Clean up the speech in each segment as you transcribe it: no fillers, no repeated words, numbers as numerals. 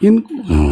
In one.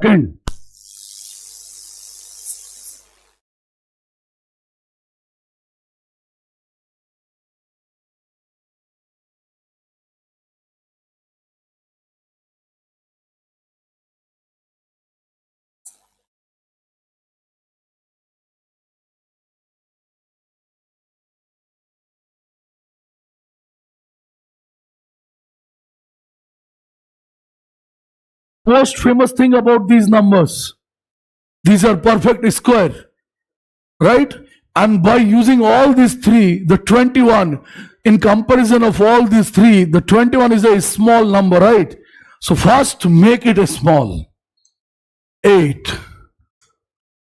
Second. Most famous thing about these numbers, these are perfect square, right? And by using all these three, the 21, in comparison of all these three, the 21 is a small number, right? So first make it a small. 8,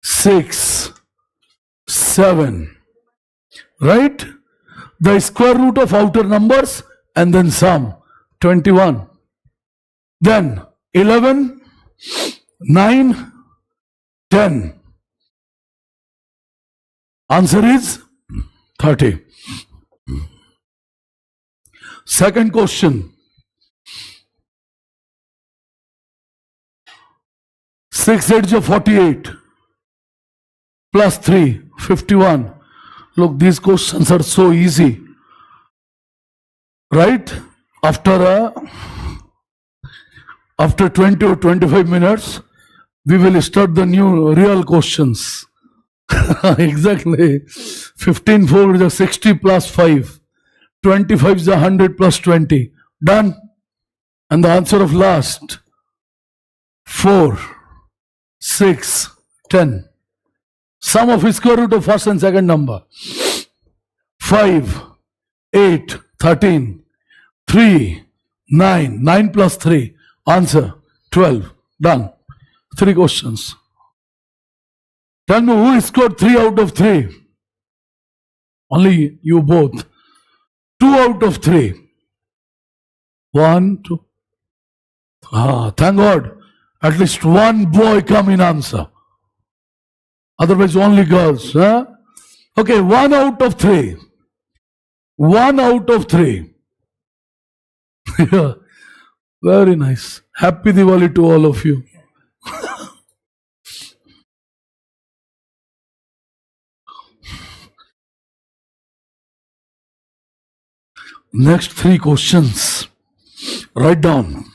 6, 7, right? The square root of outer numbers and then sum, 21. Then 11, 9, 10. Answer is 30. Second question. 6 8s of 48 plus 3, 51. Look, these questions are so easy, right? After 20 or 25 minutes, we will start the new real questions. Exactly. 15 4 is a 60 plus 5. 25 is a 100 plus 20. Done. And the answer of last, 4, 6, 10. Sum of square root of first and second number. 5, 8, 13. 3, 9. 9 plus 3. Answer, 12. Done. 3 questions. Tell me who scored 3 out of 3? Only you both. 2 out of 3. 1, 2. Thank God. At least one boy come in answer. Otherwise only girls. Huh? Okay, 1 out of 3. 1 out of 3. Very nice. Happy Diwali to all of you. Next 3 questions. Write down.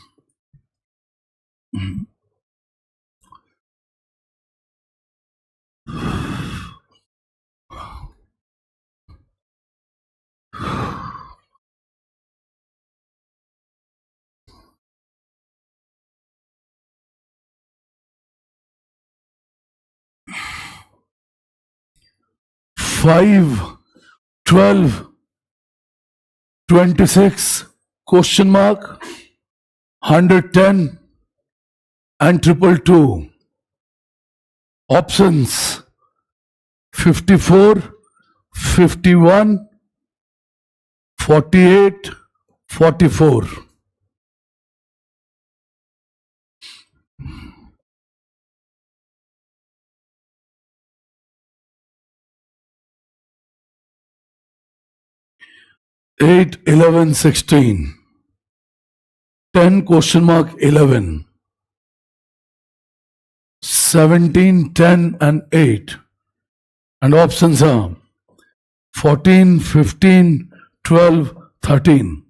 Five, 12, 26, question mark, 110 and 222. Options 54, 51, 48, 44. Eight, 11, 16. 10 question mark 11. 17, 10 and 8. And options are 14, 15, 12, 13.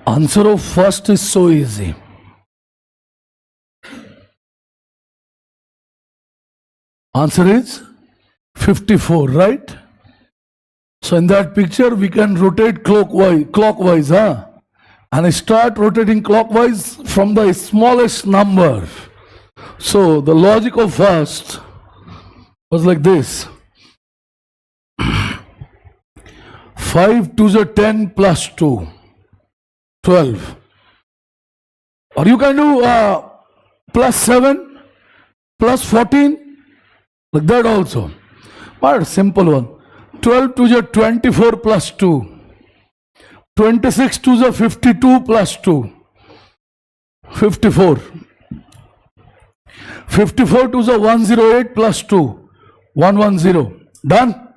Answer of first is so easy. Answer is 54, right? So in that picture, we can rotate clockwise, huh? And I start rotating clockwise from the smallest number. So the logic of first was like this. 5 to the 10 plus 2, 12. Or you can do plus 7, plus 14, like that also. But simple one. 12 to the 24 plus 2. 26 to the 52 plus 2. 54. 54 to the 108 plus 2. 110. Done?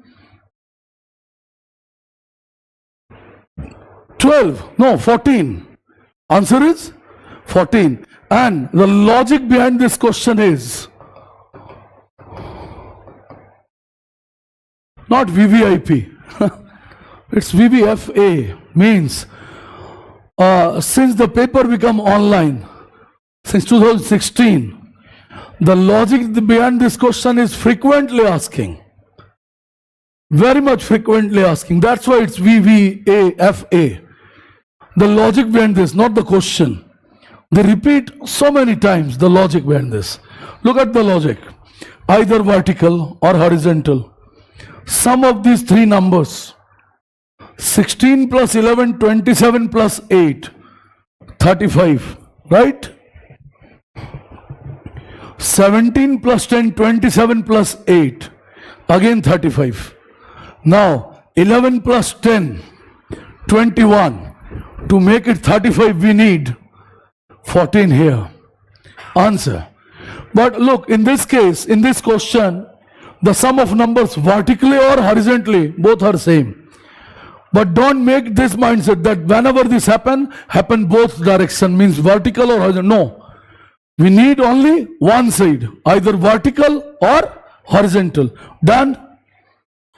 12. No, 14. Answer is 14. And the logic behind this question is not VVIP. It's VVFA. Means since the paper become online, since 2016, the logic behind this question is frequently asking. Very much frequently asking. That's why it's VVAFA. The logic behind this, not the question. They repeat so many times the logic behind this. Look at the logic. Either vertical or horizontal. Sum of these three numbers. 16 plus 11, 27 plus 8, 35, right? 17 plus 10, 27 plus 8, again 35. Now 11 plus 10, 21. To make it 35, we need 14 here. Answer. But look, in this case, in this question, the sum of numbers vertically or horizontally, both are same. But don't make this mindset that whenever this happen both direction, means vertical or horizontal. No. We need only one side, either vertical or horizontal. Done?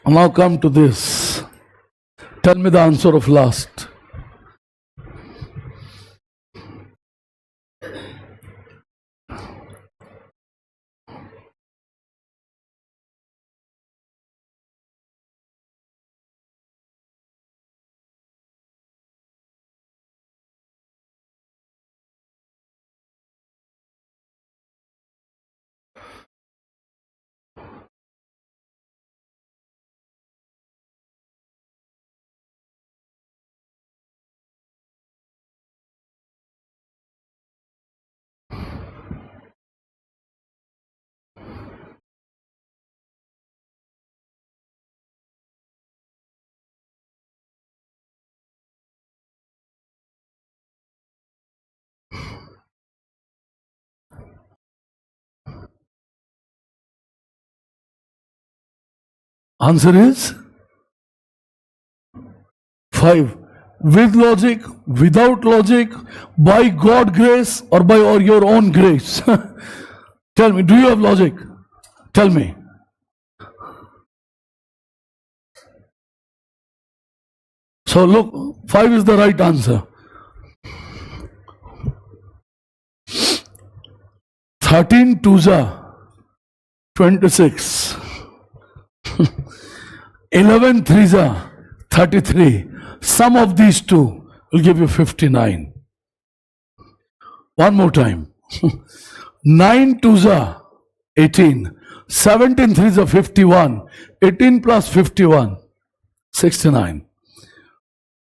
Now come to this. Tell me the answer of last. Answer is 5. With logic, without logic, by God grace or by your own grace. Tell me, do you have logic? Tell me. So look, 5 is the right answer. 13 twos are 26. 11 threes are 33. Sum of these two will give you 59. One more time. 9 twos are 18. 17 threes are 51. 18 plus 51, 69.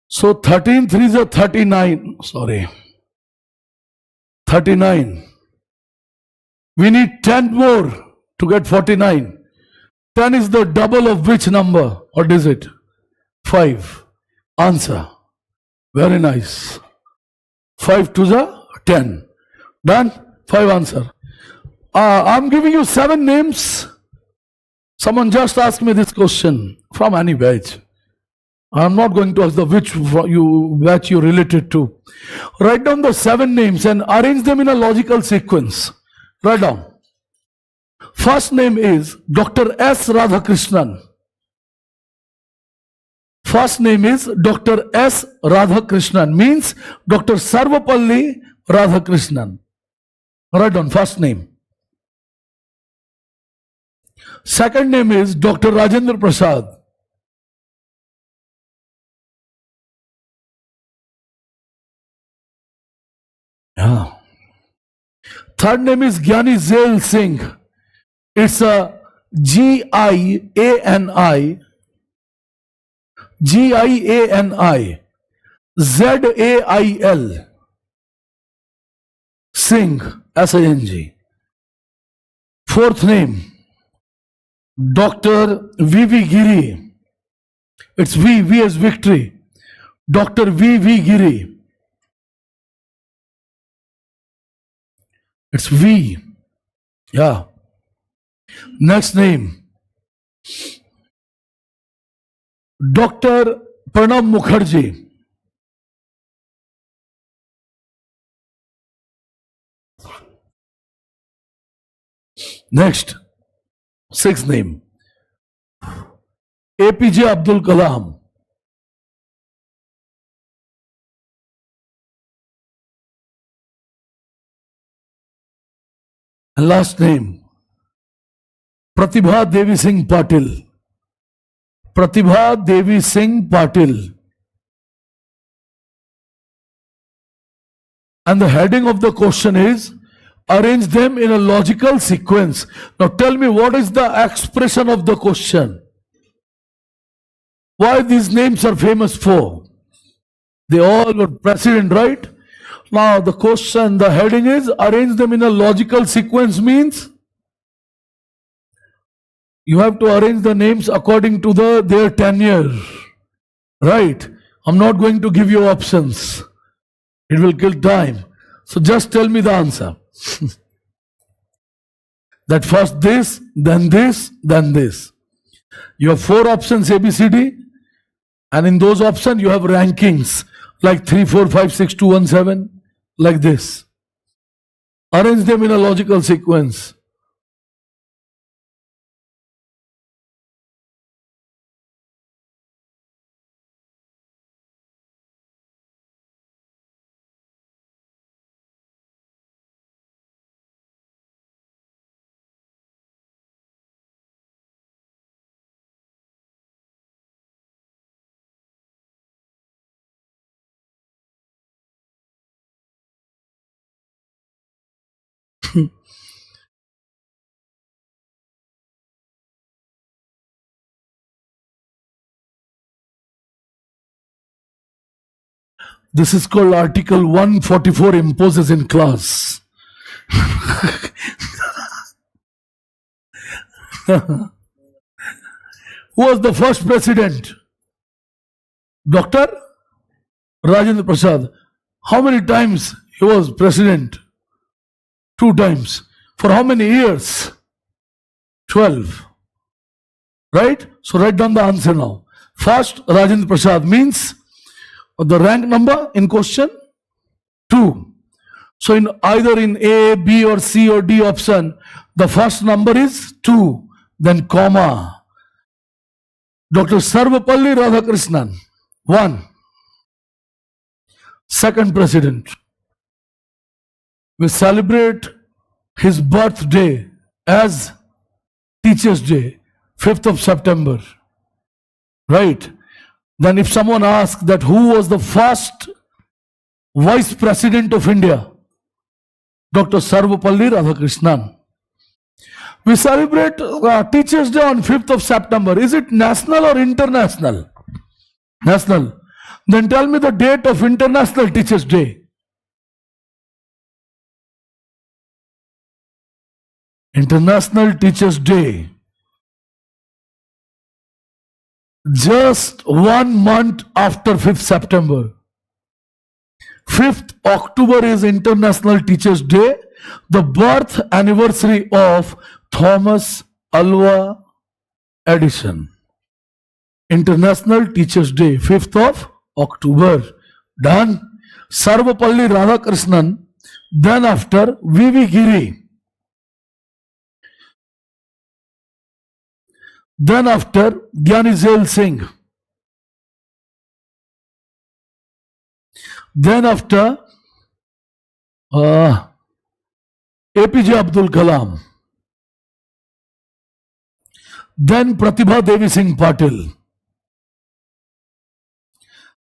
So 13 threes are 39. Sorry. 39. We need 10 more to get 49. 10 is the double of which number or digit? 5. Answer. Very nice. 5 to the 10. Done? 5 answer. I'm giving you 7 names. Someone just asked me this question from any batch. I'm not going to ask the which batch you related to. Write down the 7 names and arrange them in a logical sequence. Write down. First name is Dr. S. Radhakrishnan. First name is Dr. S. Radhakrishnan, means Dr. Sarvapalli Radhakrishnan. Write down first name. Second name is Dr. Rajendra Prasad. Yeah. Third name is Gyani Zail Singh. It's a Giani, Giani, Zail, Singh, Sing. Fourth name, Dr. V.V. Giri. It's V as victory. Dr. V.V. Giri. It's V. Yeah. Next name, Dr. Pranab Mukherjee. Next, sixth name, APJ Abdul Kalam. And last name, Pratibha Devi Singh Patil. Pratibha Devi Singh Patil. And the heading of the question is, arrange them in a logical sequence. Now tell me, what is the expression of the question? Why these names are famous for? They all were president, right? Now the question, the heading is, arrange them in a logical sequence, means you have to arrange the names according to their tenure, right? I'm not going to give you options. It will kill time. So just tell me the answer. That first this, then this, then this. You have 4 options A, B, C, D, and in those options you have rankings like 3, 4, 5, 6, 2, 1, 7, like this. Arrange them in a logical sequence. This is called Article 144 imposes in class. Who was the first president? Dr. Rajendra Prasad. How many times he was president? 2 times. For how many years? 12. Right? So write down the answer now. First, Rajendra Prasad means the rank number in question 2. So in either in A, B or C or D option, the first number is 2, then comma. Dr. Sarvapalli Radhakrishnan, 1. Second president. We celebrate his birthday as Teachers' Day, 5th of September. Right? Then if someone asks that who was the first Vice President of India, Dr. Sarvapalli Radhakrishnan. We celebrate Teachers' Day on 5th of September. Is it national or international? National. Then tell me the date of International Teachers' Day. International Teachers' Day. Just 1 month after 5th September. 5th October is International Teachers' Day, the birth anniversary of Thomas Alva Edison. International Teachers' Day, 5th of October. Done. Sarvapalli Radhakrishnan. Then after V.V. Giri. Then after Gyani Zail Singh. Then after APJ Abdul Kalam. Then Pratibha Devi Singh Patil.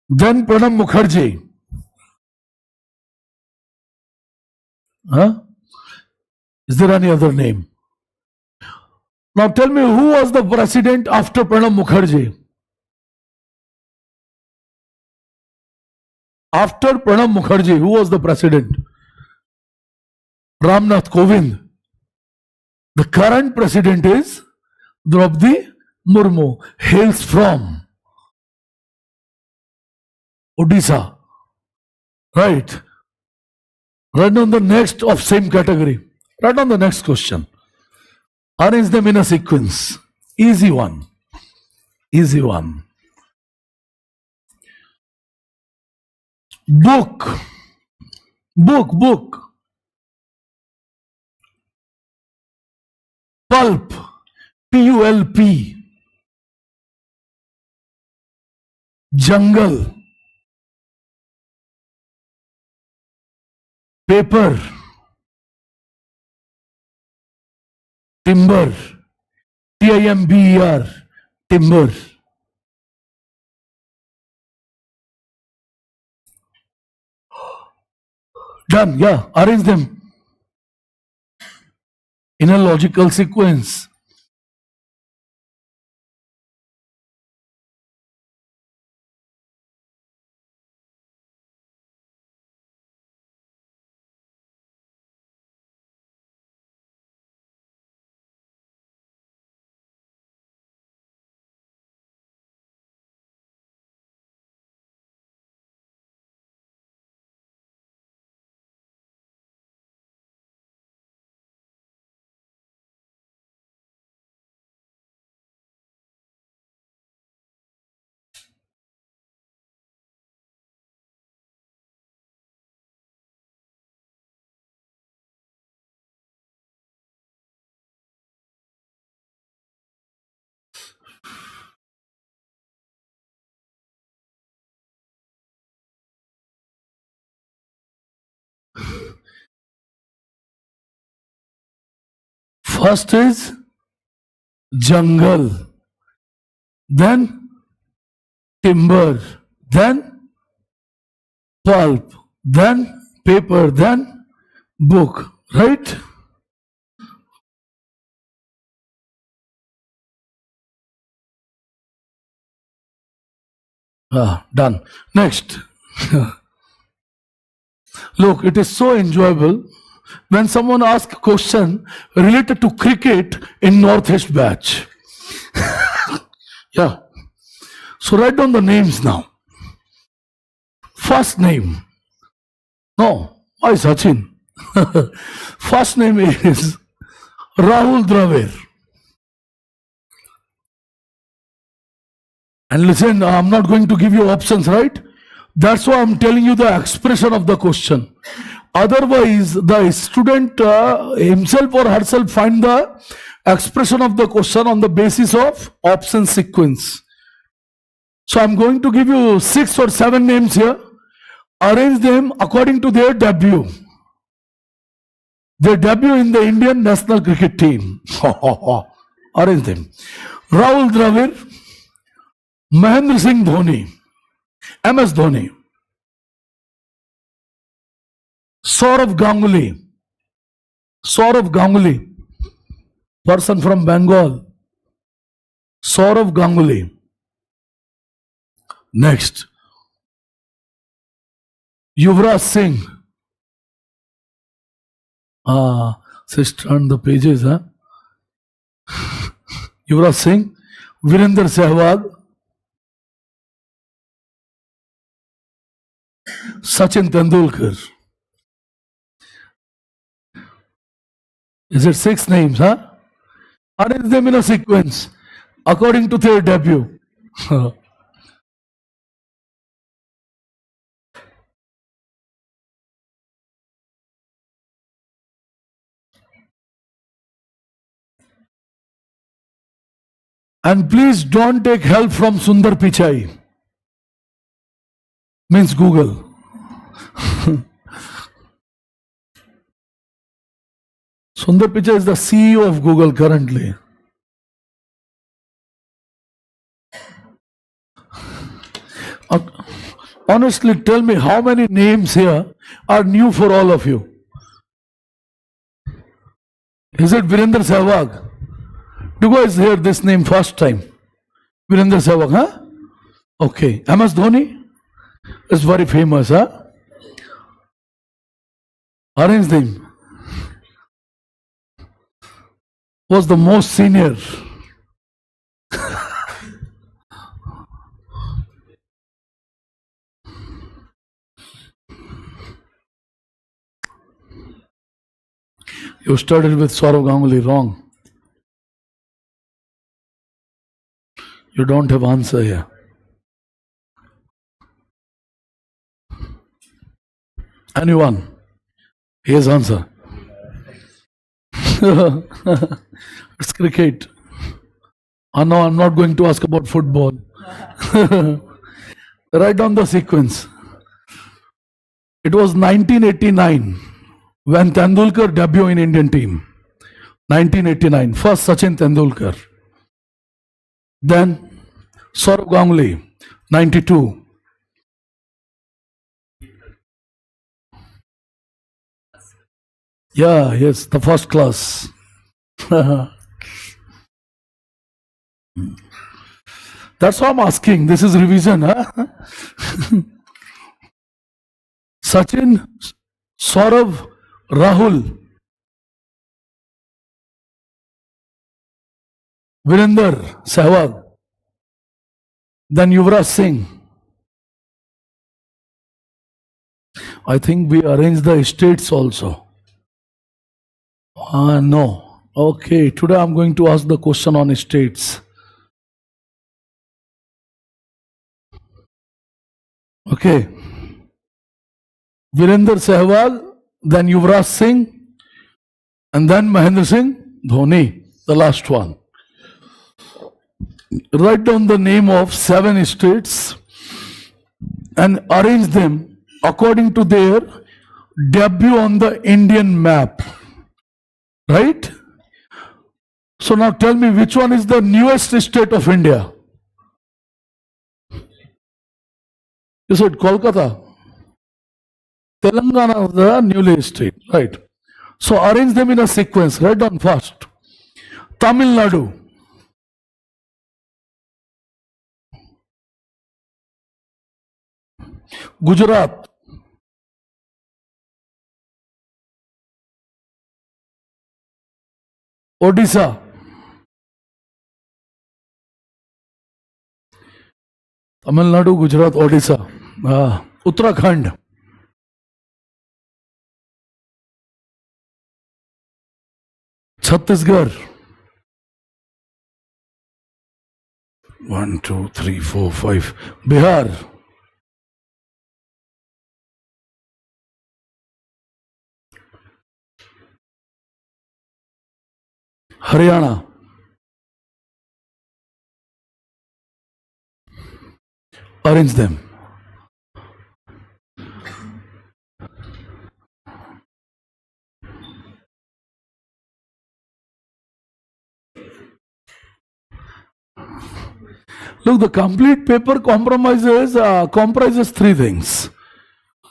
Then Pranab Mukherjee. Is there any other name? Now tell me, who was the president after Pranab Mukherjee? After Pranab Mukherjee, who was the president? Ramnath Kovind. The current president is Draupadi Murmu, hails from Odisha. Right. Right on the next of same category. Right on the next question. Arrange them in a sequence. Easy one. Easy one. Book. Book. Pulp. PULP. Jungle. Paper. Timber. TIMBER. Timber. Done. Yeah. Arrange them in a logical sequence. First is jungle, then timber, then pulp, then paper, then book, right? Done. Next. Look, it is so enjoyable when someone asks a question related to cricket in Northeast batch. Yeah. So write down the names now. First name. No, why Sachin? First name is Rahul Dravid. And listen, I'm not going to give you options, right? That's why I'm telling you the expression of the question. Otherwise, the student himself or herself find the expression of the question on the basis of option sequence. So I'm going to give you 6 or 7 names here. Arrange them according to their debut. Their debut in the Indian national cricket team. Arrange them. Rahul Dravid, Mahendra Singh Dhoni, MS Dhoni, Saurav Ganguly, person from Bengal, Saurav Ganguly. Next, Yuvraj Singh. Just turn the pages, huh? Yuvraj Singh, Virender Sehwag, Sachin Tendulkar. Is it 6 names, huh? Arrange them in a sequence according to their debut. And please don't take help from Sundar Pichai. Means Google. Sundar Pichai is the CEO of Google currently. Honestly, tell me how many names here are new for all of you? Is it Virender Sehwag? Do you guys hear this name first time? Virender Sehwag, huh? Okay. MS Dhoni is very famous, huh? Arrange them. Was the most senior. You started with Saurav Ganguly, wrong. You don't have answer here. Anyone? Here's answer. It's cricket. No, I'm not going to ask about football. Write down the sequence. It was 1989 when Tendulkar debuted in Indian team. 1989. First Sachin Tendulkar. Then Saurav Ganguly, 92. Yeah, yes, the first class. That's why I'm asking. This is revision, huh? Sachin, Saurav, Rahul, Virender Sehwag, then Yuvraj Singh. I think we arrange the estates also. No. Okay, today I'm going to ask the question on estates. Okay. Virender Sehwag, then Yuvraj Singh, and then Mahendra Singh Dhoni, the last one. Write down the name of 7 states and arrange them according to their debut on the Indian map. Right? So now tell me which one is the newest state of India? You said Kolkata. Telangana is the newly state. Right. So arrange them in a sequence. Write down first. Tamil Nadu. Gujarat. Odisha. Tamil Nadu, Gujarat, Odisha. Uttarakhand. Chhattisgarh. 1, 2, 3, 4, 5. Bihar. Haryana. Arrange them. Look, the complete paper comprises 3 things: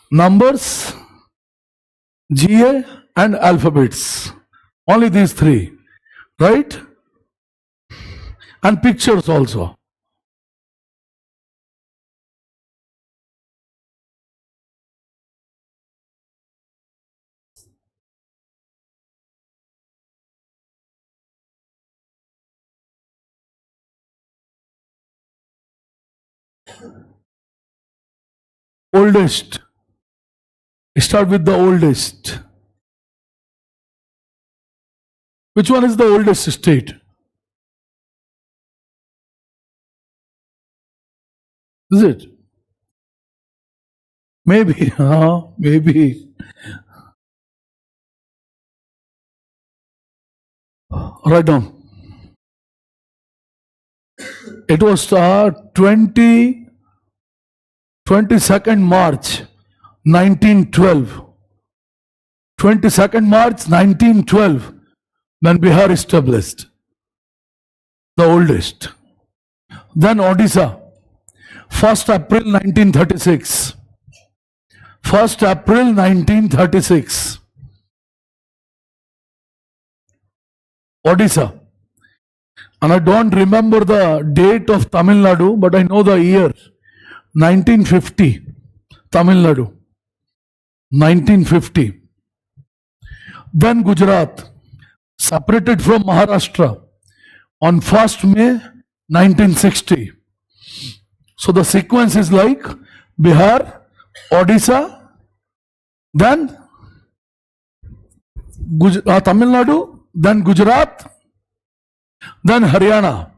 numbers, GA, and alphabets. Only these 3, right? And pictures also. Oldest. Start with the oldest. Which one is the oldest state? Is it? Maybe. Maybe. Write down. It was 22nd March 1912. 22nd March 1912, when Bihar established, the oldest. Then Odisha, 1st April 1936. 1st April 1936. Odisha. And I don't remember the date of Tamil Nadu, but I know the year. 1950. Tamil Nadu. 1950. Then Gujarat, separated from Maharashtra on 1st May 1960. So the sequence is like Bihar, Odisha, then Tamil Nadu, then Gujarat, then Haryana.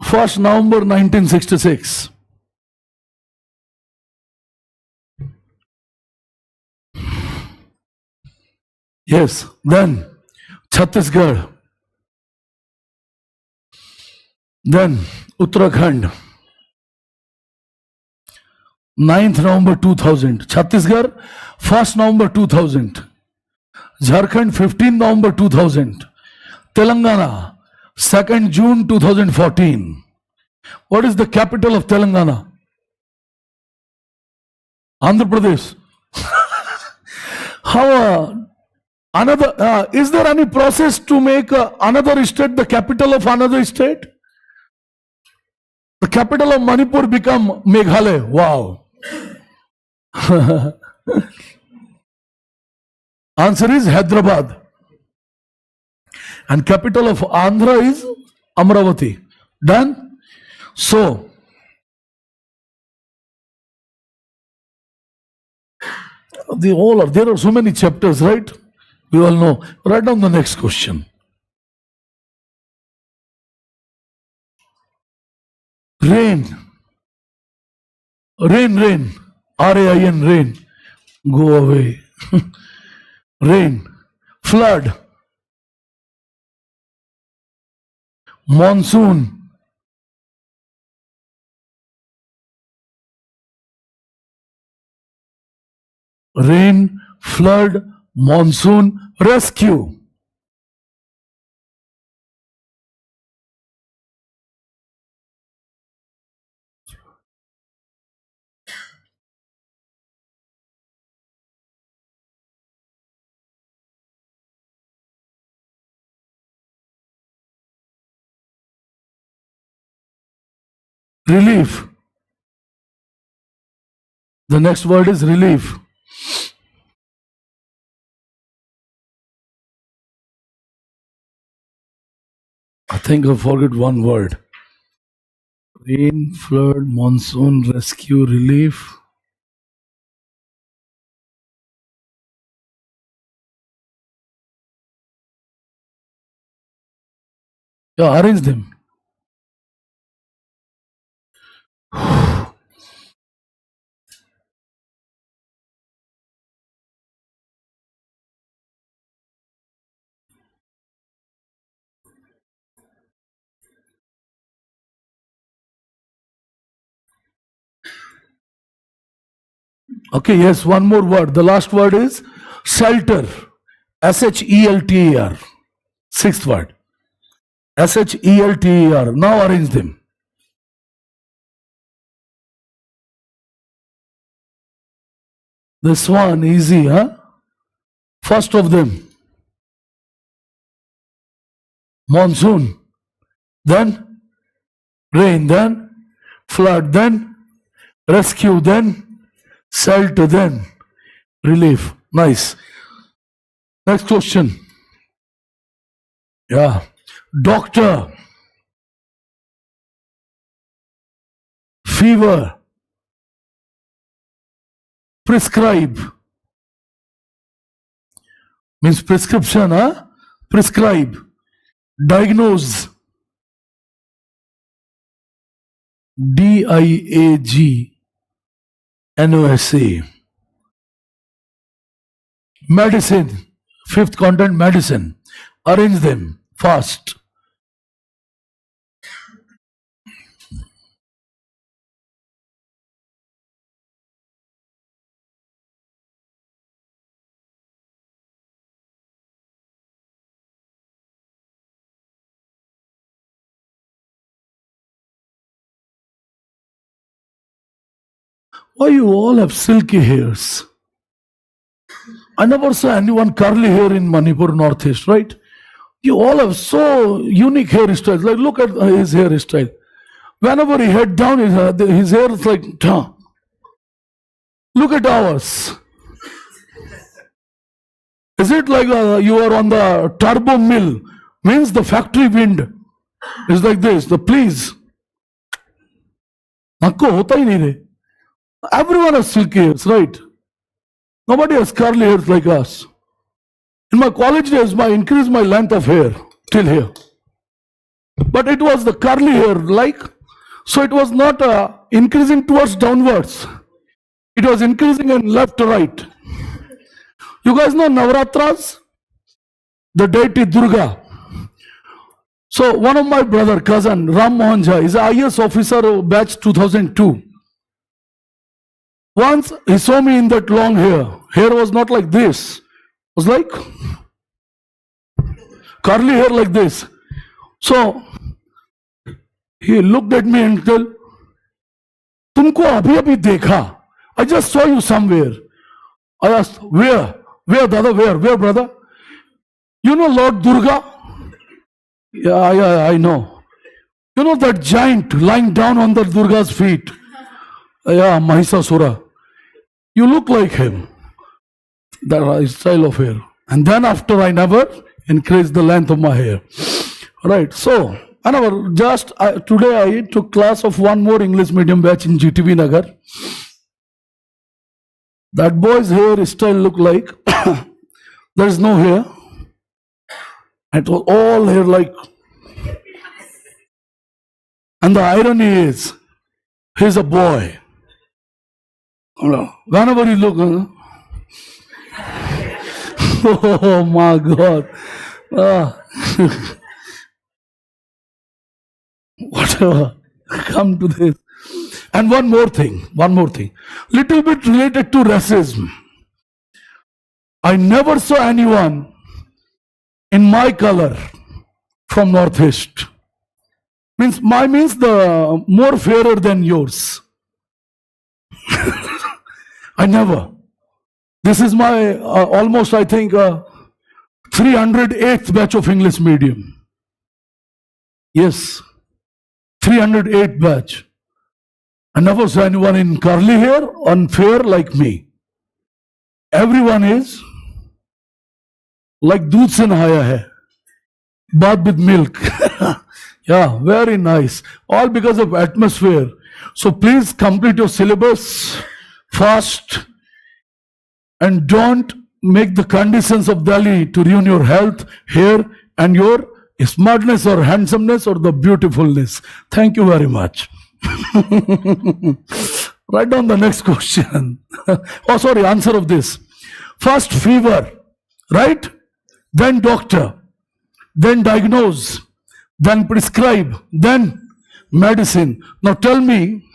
1st November 1966. Yes, then Chhattisgarh, then Uttarakhand, 9th November 2000. Chhattisgarh, 1st November 2000. Jharkhand, 15th November 2000. Telangana, 2nd June 2014. What is the capital of Telangana? Andhra Pradesh. How another? Is there any process to make another state the capital of another state? The capital of Manipur become Meghalaya. Wow. Answer is Hyderabad. And capital of Andhra is Amravati. Done? So, there are so many chapters, right? We all know. Write down the next question. Rain. Rain. R-A-I-N, rain. Go away. Rain. Flood. Monsoon. Rain, flood, monsoon, rescue. Relief. The next word is relief. I think I forgot one word. Rain, flood, monsoon, rescue, relief. Yeah, arrange them. Okay, yes, one more word. The last word is shelter. S-H-E-L-T-E-R. Sixth word. S-H-E-L-T-E-R. Now arrange them. This one easy, huh? First of them. Monsoon. Then rain. Then flood. Then rescue. Then shelter. Then relief. Nice. Next question. Yeah. Doctor. Fever. Prescribe. Means prescription, huh? Prescribe. Diagnose. D-I-A-G-N-O-S-E. Medicine. Fifth content, medicine. Arrange them fast. Why you all have silky hairs? I never saw anyone curly hair in Manipur Northeast, right? You all have so unique hairstyles. Like, look at his hairstyle. Whenever he head down, his hair is like, look at ours. Is it like you are on the turbo mill? Means the factory wind is like this. The please. Everyone has silky hairs, right? Nobody has curly hairs like us. In my college days, I increased my length of hair till here. But it was the curly hair like, so it was not increasing towards downwards. It was increasing in left to right. You guys know Navaratras? The deity Durga. So one of my brother, cousin, Ram Mohan Jha, is an IAS officer of batch 2002. Once he saw me in that long hair. Hair was not like this. It was like curly hair like this. So he looked at me and said, "Tumko abhi abhi dekha. I just saw you somewhere." I asked, "Where? Where, Dada? Where, brother?" "You know Lord Durga?" Yeah, I know. You know that giant lying down on the Durga's feet? Yeah, Mahisasura. You look like him. That style of hair. And then after, I never increased the length of my hair. Right. So, today I took class of one more English medium batch in GTV Nagar. That boy's hair style looked like there is no hair. It was all hair like. And the irony is, he's a boy. Whenever you look, oh my God. Whatever. Come to this. And one more thing. Little bit related to racism. I never saw anyone in my color from Northeast. Means the more fairer than yours. I never. This is my almost, I think, 308th batch of English medium. Yes, 308th batch. I never saw anyone in curly hair, unfair like me. Everyone is like doodh se nahaya hai, bath with milk. Yeah, very nice. All because of atmosphere. So please complete your syllabus fast and don't make the conditions of Delhi to ruin your health, hair, and your smartness or handsomeness or the beautifulness. Thank you very much. Write down the next question. Answer of this. First fever, right? Then doctor, then diagnose, then prescribe, then medicine. Now tell me,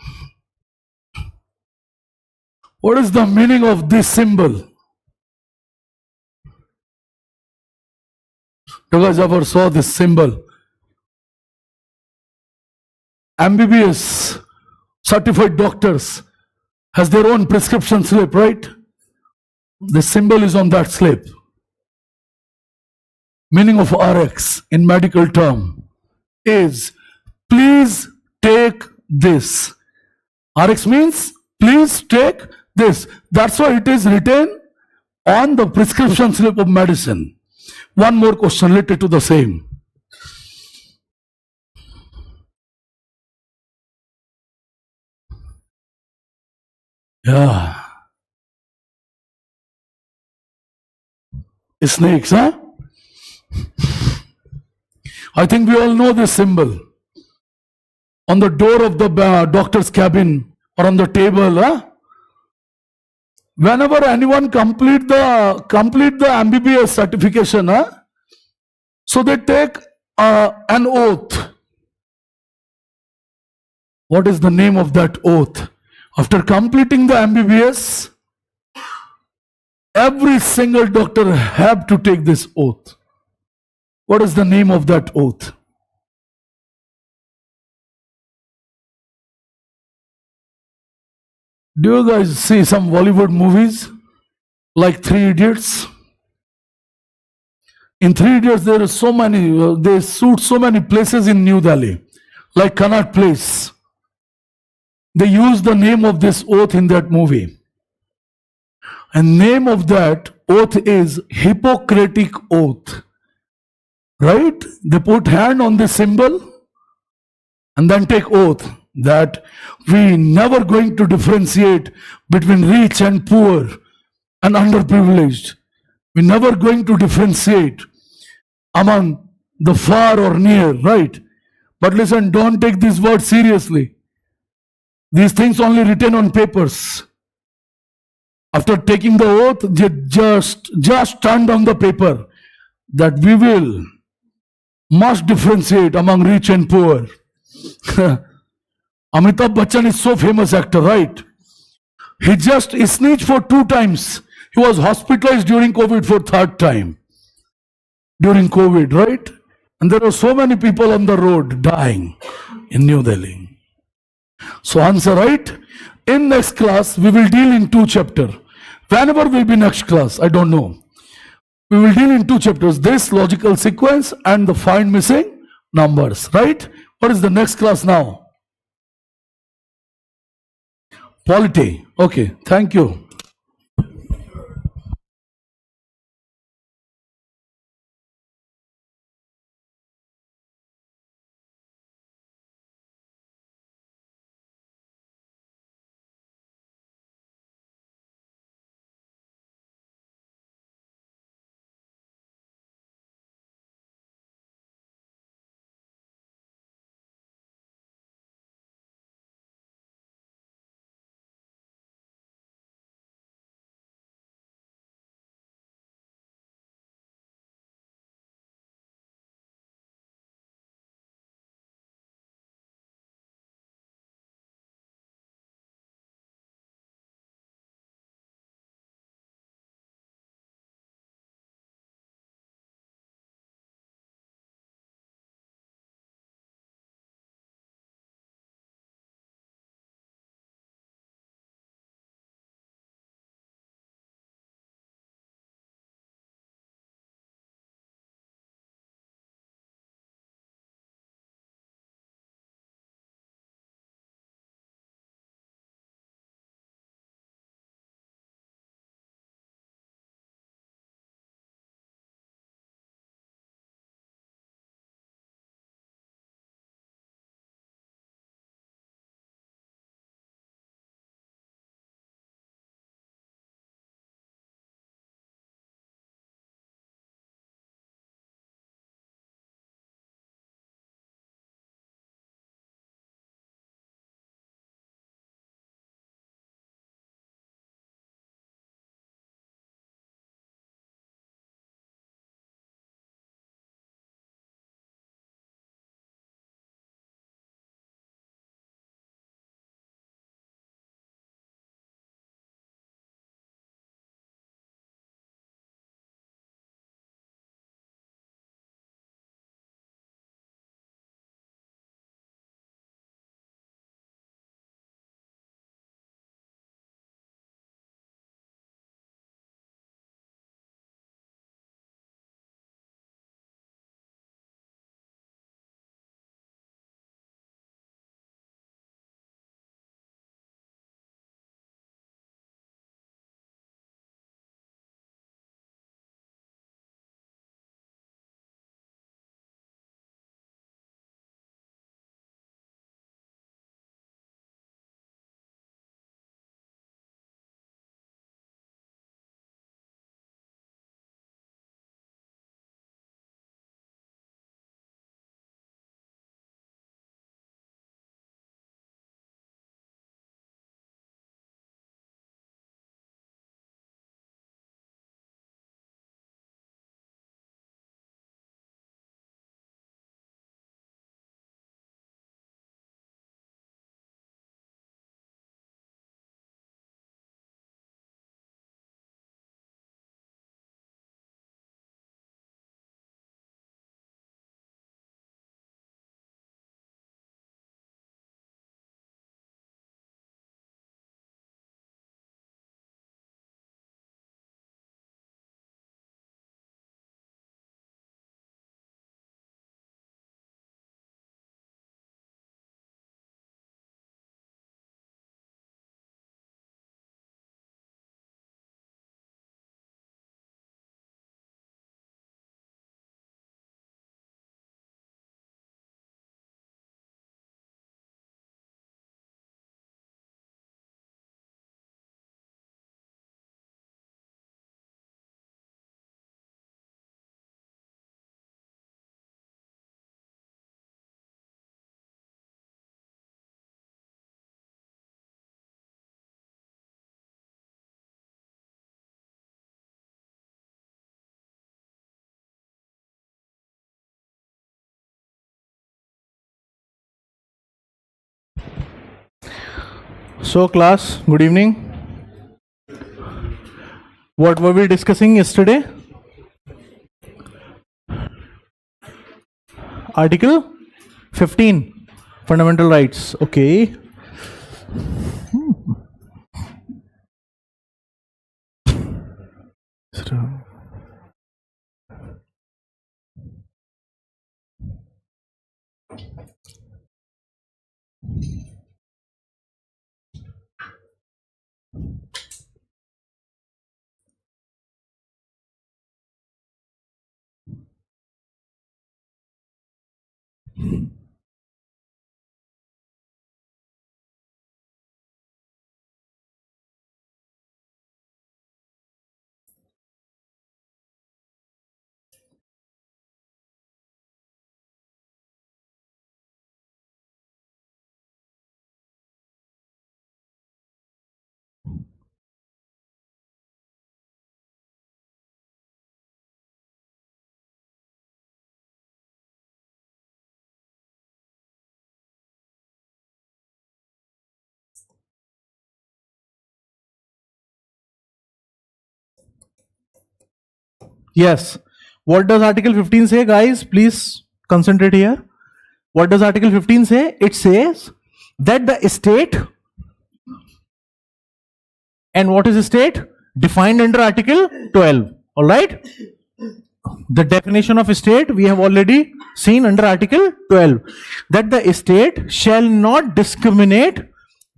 what is the meaning of this symbol? You guys ever saw this symbol? MBBS certified doctors has their own prescription slip, right? The symbol is on that slip. Meaning of RX in medical term is please take this. RX means please take this. That's why it is written on the prescription slip of medicine. One more question related to the same. Yeah. Snakes, huh? I think we all know this symbol. On the door of the doctor's cabin or on the table, huh? Whenever anyone complete the MBBS certification, huh? So they take an oath. What is the name of that oath? After completing the MBBS, every single doctor have to take this oath. What is the name of that oath? Do you guys see some Bollywood movies like Three Idiots? In Three Idiots, there are so many. They shoot so many places in New Delhi, like Connaught Place. They use the name of this oath in that movie, and name of that oath is Hippocratic Oath. Right? They put hand on the symbol and then take oath that we never going to differentiate between rich and poor and underprivileged. We never going to differentiate among the far or near, right? But listen, don't take these words seriously. These things only written on papers. After taking the oath, they just turned on the paper that we will must differentiate among rich and poor. Amitabh Bachchan is so famous actor, right? He just snitched for 2 times. He was hospitalized during COVID for third time. During COVID, right? And there were so many people on the road dying in New Delhi. So answer right. In next class, we will deal in 2 chapters. Whenever will be next class, I don't know. We will deal in 2 chapters. This logical sequence and the find missing numbers, right? What is the next class now? Polity. Okay, thank you. So class, good evening. What were we discussing yesterday? Article 15, fundamental rights. Okay. Yes. What does Article 15 say, guys? Please concentrate here. What does Article 15 say? It says that the state, and what is state? Defined under Article 12. All right. The definition of state we have already seen under Article 12. That the state shall not discriminate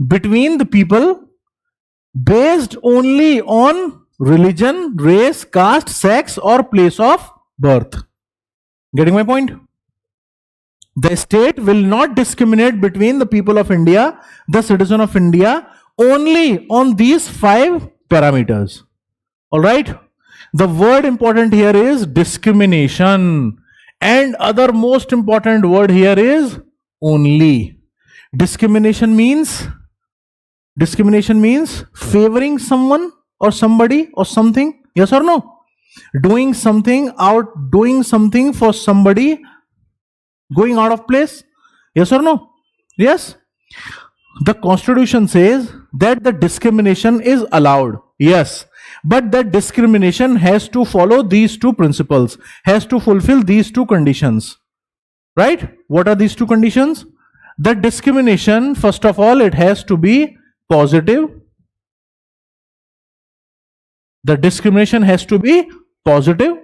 between the people based only on religion, race, caste, sex, or place of birth. Getting my point? The state will not discriminate between the people of India, the citizen of India, only on these 5 parameters. All right? The word important here is discrimination, and other most important word here is only. Discrimination means favoring someone or somebody or something. Yes or no? Doing something for somebody, going out of place. Yes or no? Yes. The Constitution says that the discrimination is allowed. Yes. But that discrimination has to follow these 2 principles, has to fulfill these 2 conditions. Right? What are these 2 conditions? The discrimination, first of all, it has to be positive. The discrimination has to be positive,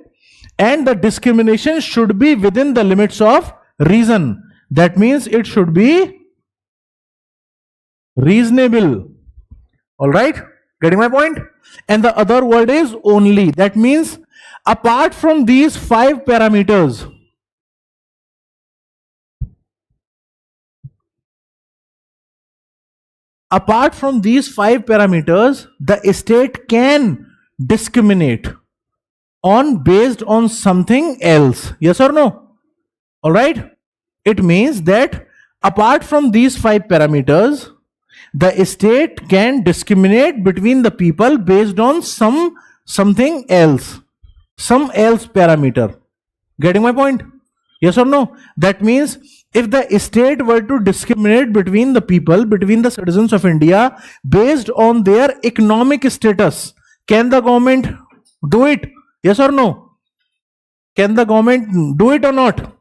and the discrimination should be within the limits of reason. That means it should be reasonable. All right? Getting my point? And the other word is only. That means apart from these 5 parameters, the state can discriminate based on something else. Yes or no? All right? It means that apart from these 5 parameters, the state can discriminate between the people based on something else, some else parameter. Getting my point? Yes or no? That means if the state were to discriminate between the people, between the citizens of India based on their economic status, can the government do it? Yes or no? Can the government do it or not?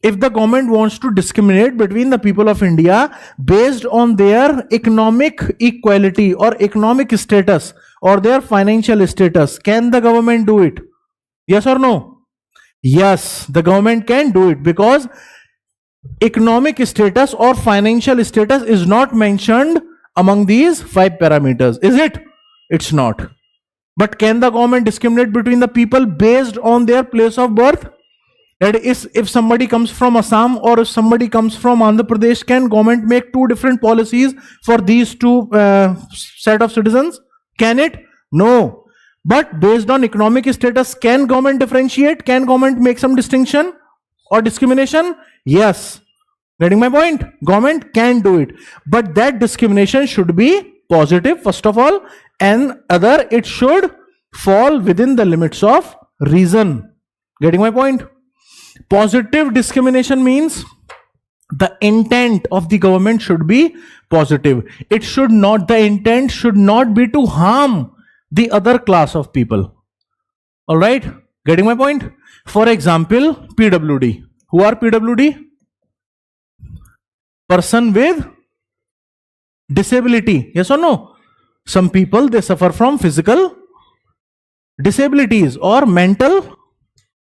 If the government wants to discriminate between the people of India based on their economic equality or economic status or their financial status, can the government do it? Yes or no? Yes, the government can do it, because economic status or financial status is not mentioned among these 5 parameters. Is it? It's not. But can the government discriminate between the people based on their place of birth? That is, if somebody comes from Assam or if somebody comes from Andhra Pradesh, can government make 2 different policies for these 2 set of citizens? Can it? No. But based on economic status, can government differentiate? Can government make some distinction or discrimination? Yes. Getting my point? Government can do it. But that discrimination should be positive, first of all, and other, it should fall within the limits of reason. Getting my point? Positive discrimination means the intent of the government should be positive. The intent should not be to harm the other class of people. All right, getting my point? For example, PWD. Who are PWD? Person with disability. Yes or no? Some people, they suffer from physical disabilities or mental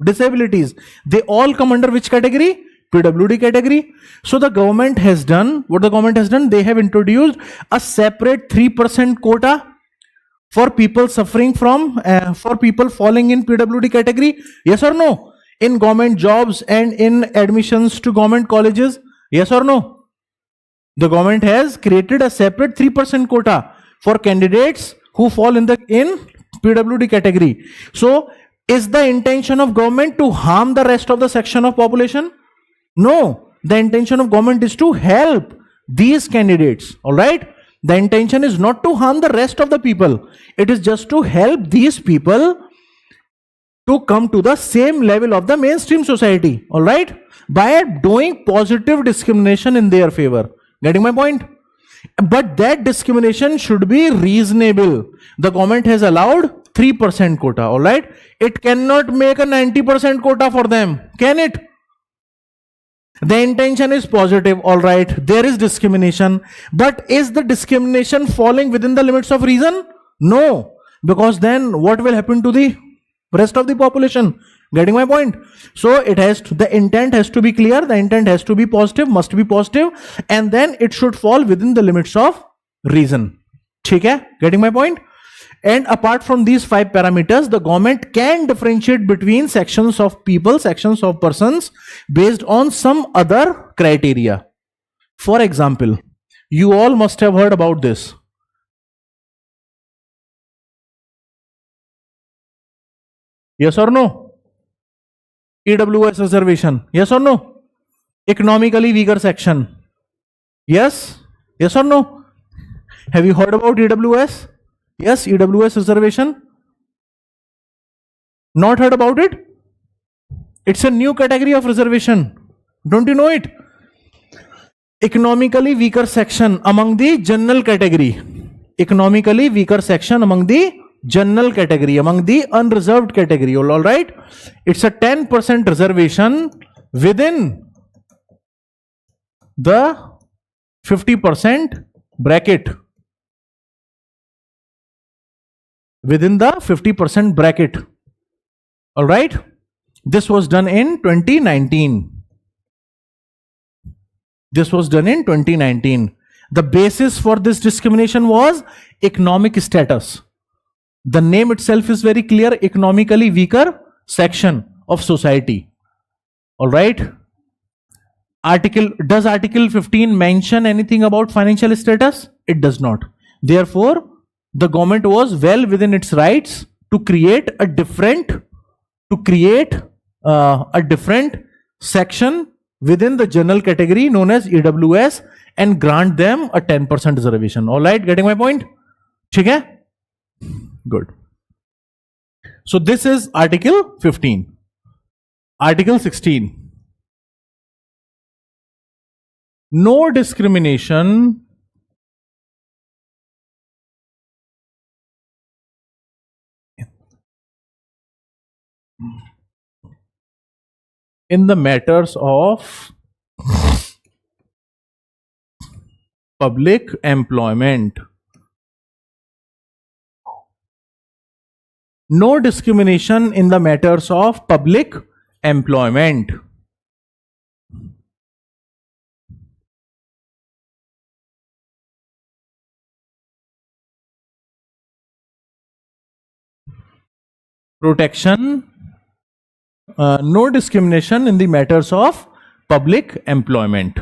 disabilities. They all come under which category? PWD category. So the government has done, what the government has done, they have introduced a separate 3% quota for people suffering from, for people falling in PWD category. Yes or no? In government jobs and in admissions to government colleges. Yes or no? The government has created a separate 3% quota for candidates who fall in PWD category. So is the intention of government to harm the rest of the section of population? No, the intention of government is to help these candidates. All right, the intention is not to harm the rest of the people. It is just to help these people to come to the same level of the mainstream society. All right, by doing positive discrimination in their favor. Getting my point? But that discrimination should be reasonable. The government has allowed 3% quota. All right, it cannot make a 90% quota for them, can it? The intention is positive. All right, there is discrimination, but is the discrimination falling within the limits of reason? No, because then what will happen to the rest of the population? Getting my point? So it has to, the intent has to be clear, the intent has to be positive, must be positive, and then it should fall within the limits of reason. ठीक है? Getting my point? And apart from these 5 parameters, the government can differentiate between sections of people, sections of persons based on some other criteria. For example, you all must have heard about this. Yes or no? EWS reservation. Yes or no? Economically weaker section. Yes? Yes or no? Have you heard about EWS? Yes, EWS reservation. Not heard about it? It's a new category of reservation. Don't you know it? Economically weaker section among the general category. Economically weaker section among the general category, among the unreserved category. All right? It's a 10% reservation within the 50% bracket. Within the 50% bracket. All right? This was done in 2019. This was done in 2019. The basis for this discrimination was economic status. The name itself is very clear, economically weaker section of society. All right? Does Article 15 mention anything about financial status? It does not. Therefore, the government was well within its rights to create a different section within the general category known as EWS and grant them a 10% reservation. All right, getting my point? Okay? Good. So this is Article 15. Article 16. No discrimination in the matters of public employment. No discrimination in the matters of public employment. Protection. No discrimination in the matters of public employment.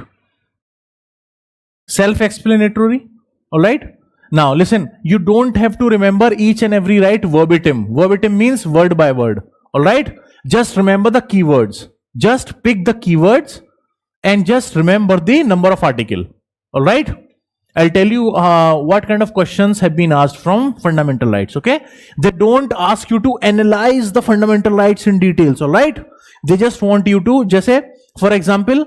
Self-explanatory. All right. Now listen, you don't have to remember each and every right verbatim. Verbatim means word by word. All right. Just remember the keywords. Just pick the keywords and just remember the number of article. All right. I'll tell you what kind of questions have been asked from fundamental rights. Okay. They don't ask you to analyze the fundamental rights in details. All right. They just want you to just say, for example,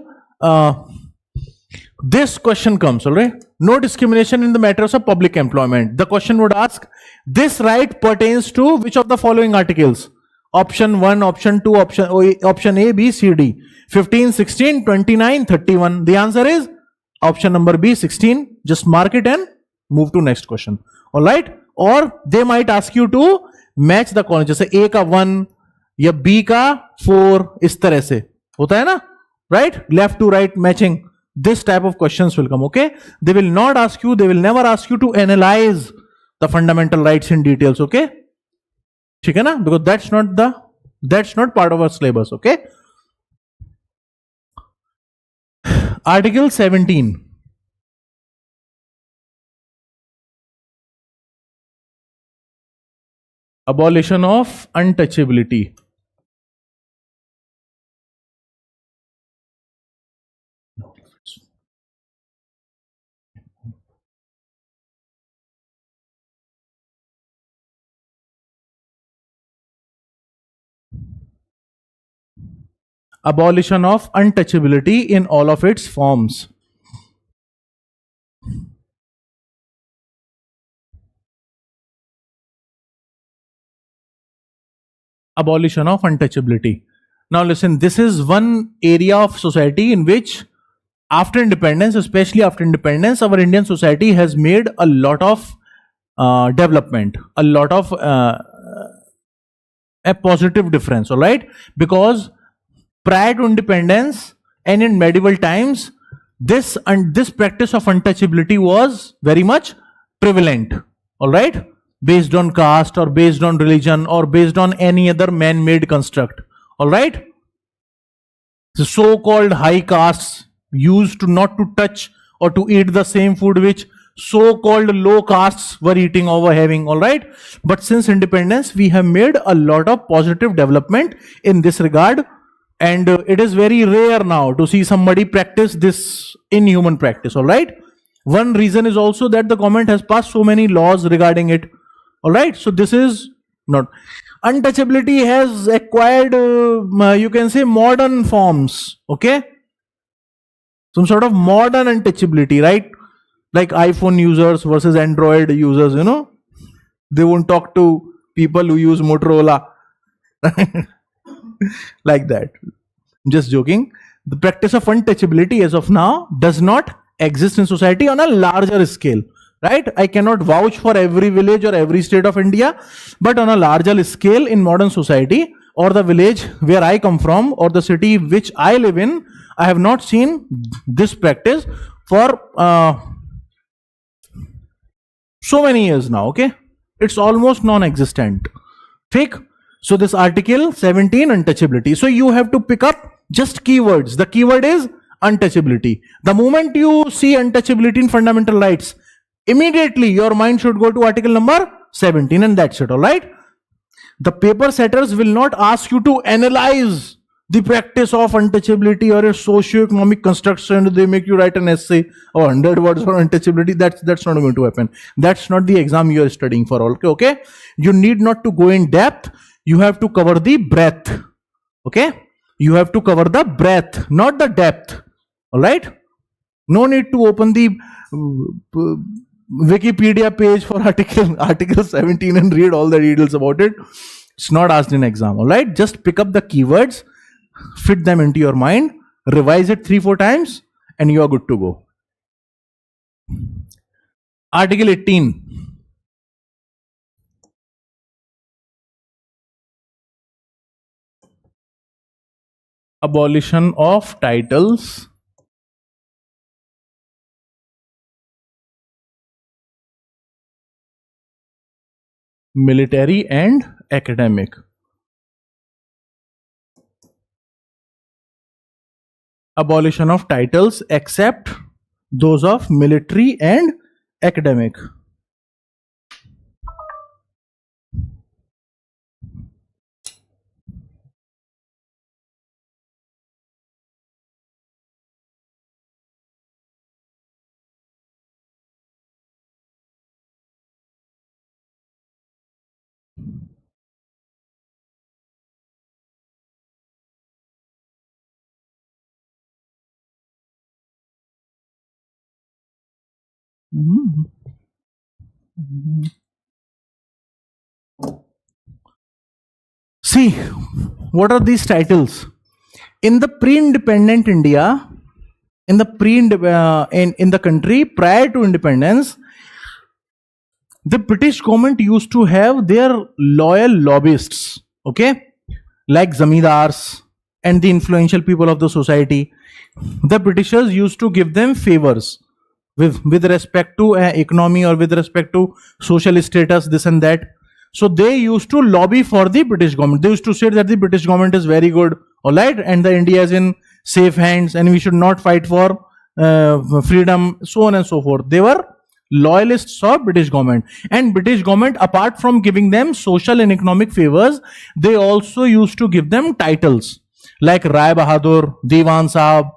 this question comes, all right? No discrimination in the matters of public employment. The question would ask, this right pertains to which of the following articles? Option 1, option 2, option A, B, C, D. 15, 16, 29, 31. The answer is option number B, 16. Just mark it and move to next question. All right? Or they might ask you to match the column. जैसे A का 1 या B का 4 इस तरह से होता है ना? Right? Left to right matching. This type of questions will come, okay? They will not ask you, they will never ask you to analyze the fundamental rights in details, okay? ठीक है ना? Because that's not part of our syllabus, okay? Article 17. Abolition of untouchability. Abolition of untouchability in all of its forms. Abolition of untouchability. Now listen, this is one area of society in which after independence, especially after independence, our Indian society has made a lot of development, a lot of a positive difference, all right? Because prior to independence and in medieval times, this practice of untouchability was very much prevalent, all right? Based on caste or based on religion or based on any other man-made construct, all right? The so-called high castes used to not to touch or to eat the same food which so-called low castes were eating or were having, all right? But since independence, we have made a lot of positive development in this regard, and it is very rare now to see somebody practice this inhuman practice, all right? One reason is also that the government has passed so many laws regarding it, all right? So this is not... Untouchability has acquired, you can say, modern forms, okay? Some sort of modern untouchability, right? Like iPhone users versus Android users, you know? They won't talk to people who use Motorola. Like that. I'm just joking. The practice of untouchability as of now does not exist in society on a larger scale, right? I cannot vouch for every village or every state of India, but on a larger scale in modern society, or the village where I come from, or the city which I live in, I have not seen this practice for so many years now, okay? It's almost non-existent. Fake. So this article 17, untouchability. So you have to pick up just keywords. The keyword is untouchability. The moment you see untouchability in fundamental rights, immediately your mind should go to article number 17, and that's it, all right? The paper setters will not ask you to analyze the practice of untouchability or a socio-economic construction. They make you write an essay of 100 words on untouchability. That's not going to happen. That's not the exam you are studying for, okay? You need not to go in depth. You have to cover the breadth, okay? You have to cover the breadth, not the depth, all right? No need to open the Wikipedia page for article 17 and read all the details about it. It's not asked in exam, all right? Just pick up the keywords, fit them into your mind, revise it 3-4 times, and you are good to go. Article 18. Abolition of titles, military and academic. Abolition of titles except those of military and academic. See, what are these titles? In the pre-independent India, in the country prior to independence, the British government used to have their loyal lobbyists, okay, like zamindars and the influential people of the society. The Britishers used to give them favors with respect to economy or with respect to social status, this and that. So they used to lobby for the British government. They used to say that the British government is very good, all right, and the India is in safe hands, and we should not fight for freedom, so on and so forth. They were loyalists of British government, and British government, apart from giving them social and economic favors, they also used to give them titles like Rai Bahadur, Diwan Sahab,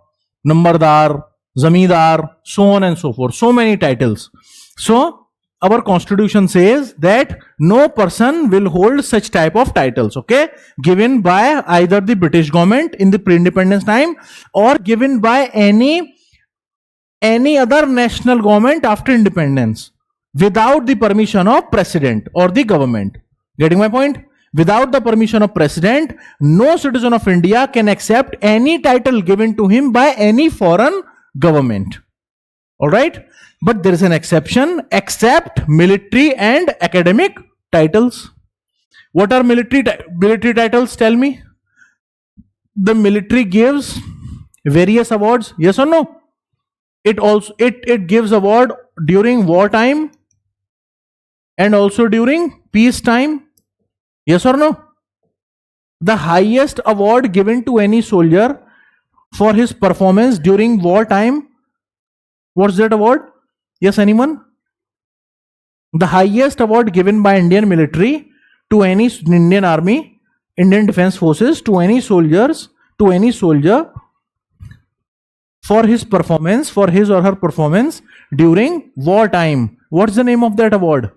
Nambardar, Zamindar, so on and so forth. So many titles. So our constitution says that no person will hold such type of titles, okay, given by either the British government in the pre-independence time or given by any other national government after independence without the permission of president or the government. Getting my point? Without the permission of president, no citizen of India can accept any title given to him by any foreign government. All right? But there is an exception, except military and academic titles. What are military titles? Tell me. The military gives various awards. Yes or no? It gives award during wartime and also during peace time. Yes or no? The highest award given to any soldier for his performance during wartime, what's that award? Yes, anyone? The highest award given by Indian military to any Indian army, Indian defense forces, to any soldier for his performance, for his or her performance during wartime. What's the name of that award?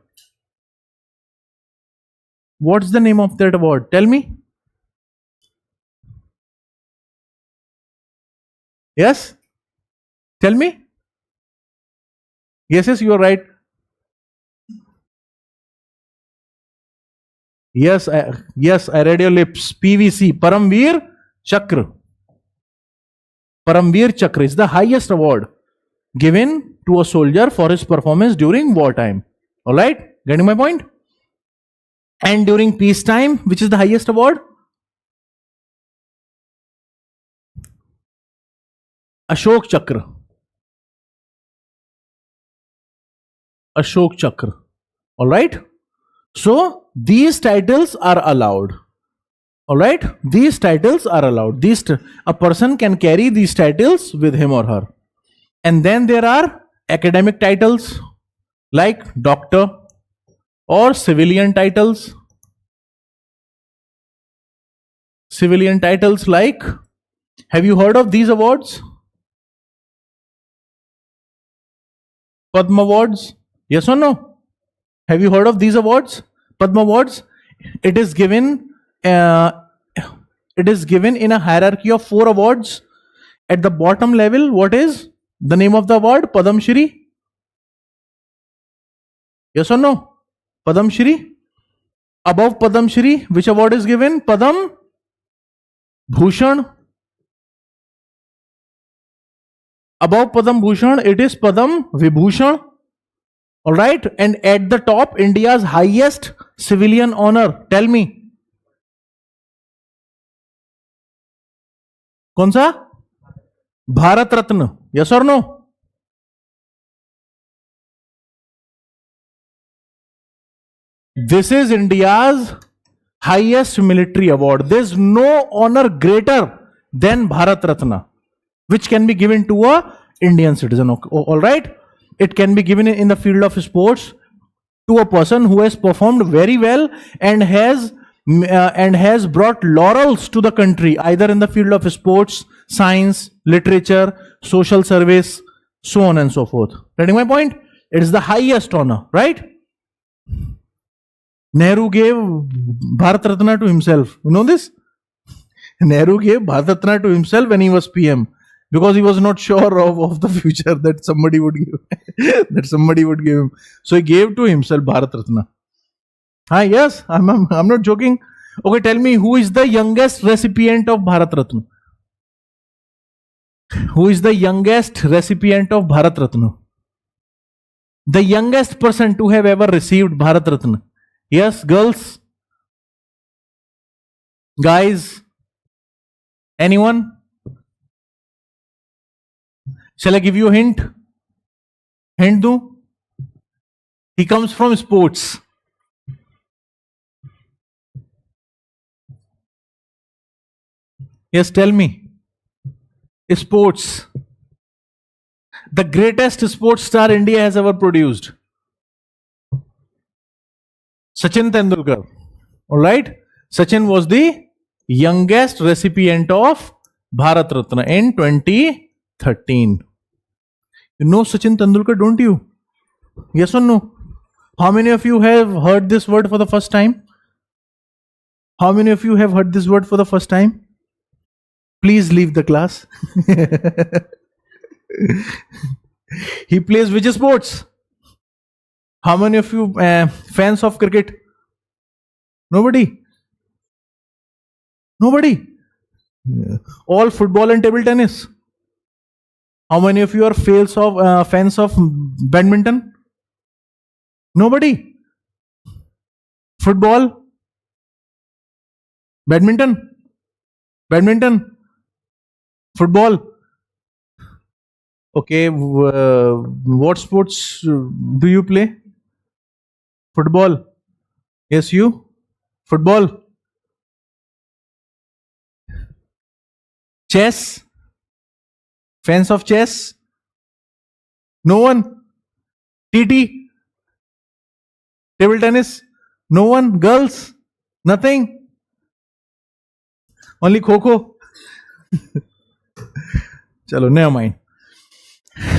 What's the name of that award? Tell me. Yes? Tell me. Yes, you are right. Yes, I read your lips. PVC, Paramveer Chakra. Paramveer Chakra is the highest award given to a soldier for his performance during wartime. All right? Getting my point? And during peacetime, which is the highest award? Ashok Chakra. Ashok Chakra. All right? So these titles are allowed. All right? These titles are allowed. A person can carry these titles with him or her. And then there are academic titles like doctor or civilian titles. Civilian titles like, have you heard of these awards? Padma Awards? Yes or no? Have you heard of these awards? Padma Awards? It is given in a hierarchy of 4 awards. At the bottom level, what is the name of the award? Padam Shri? Yes or no? Padam Shri? Above Padam Shri, which award is given? Padam Bhushan. Above Padam Bhushan, it is Padam Vibhushan. All right. And at the top, India's highest civilian honor. Tell me. कौन सा? Bharat Ratna. Yes or no? This is India's highest military award. There's no honor greater than Bharat Ratna, which can be given to a Indian citizen. All right? It can be given in the field of sports to a person who has performed very well and has brought laurels to the country, either in the field of sports, science, literature, social service, so on and so forth. Getting my point? It is the highest honor, right? Nehru gave Bharat Ratna to himself. You know this? Nehru gave Bharat Ratna to himself when he was PM. because he was not sure of the future that somebody would give that somebody would give him. So he gave to himself Bharat Ratna. Yes, I'm not joking. Okay, tell me, who is the youngest recipient of Bharat Ratna? Who is the youngest recipient of Bharat Ratna? The youngest person to have ever received Bharat Ratna. Yes, girls? Guys? Anyone? Shall I give you a hint? Hint do? He comes from sports. Yes, tell me. Sports. The greatest sports star India has ever produced. Sachin Tendulkar. Alright? Sachin was the youngest recipient of Bharat Ratna in 2013. You know Sachin Tendulkar, don't you? Yes or no? How many of you have heard this word for the first time? How many of you have heard this word for the first time? Please leave the class. He plays which sports? How many of you fans of cricket? Nobody. Nobody. All football and table tennis. How many of you are fans of badminton? Nobody. Football? Badminton? Badminton? Football? Okay, what sports do you play? Football? Yes, you? Football? Chess? Fans of chess? No one? TT? Table tennis? No one? Girls? Nothing? Only Kho-Kho? Chalo, never mind.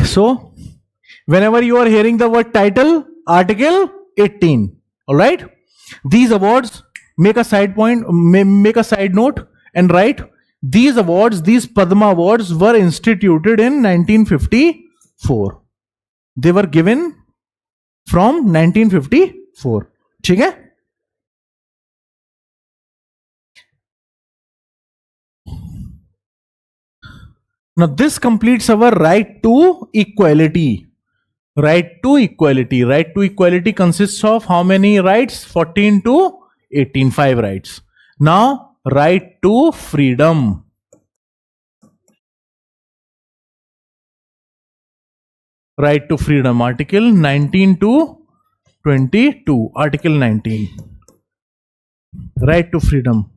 So, whenever you are hearing the word title, article 18, alright? These awards, make a side note and write, these awards, these Padma awards were instituted in 1954. They were given from 1954. ठीक है? Now this completes our right to equality. Right to equality. Right to equality consists of how many rights? 14 to 18, 5 rights. Now right to freedom. Right to freedom. Article 19 to 22. Article 19. Right to freedom.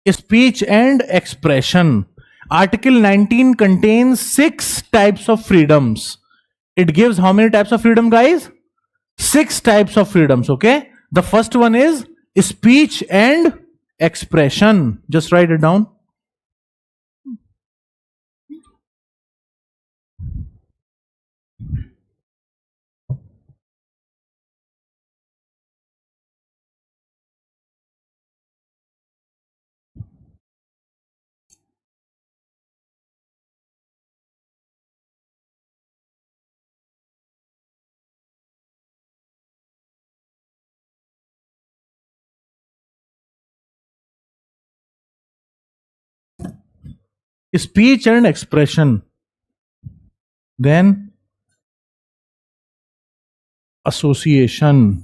Speech and expression. Article 19 contains 6 types of freedoms. It gives how many types of freedom, guys? 6 types of freedoms, okay? The first one is speech and expression. Just write it down. Speech and expression. Then association.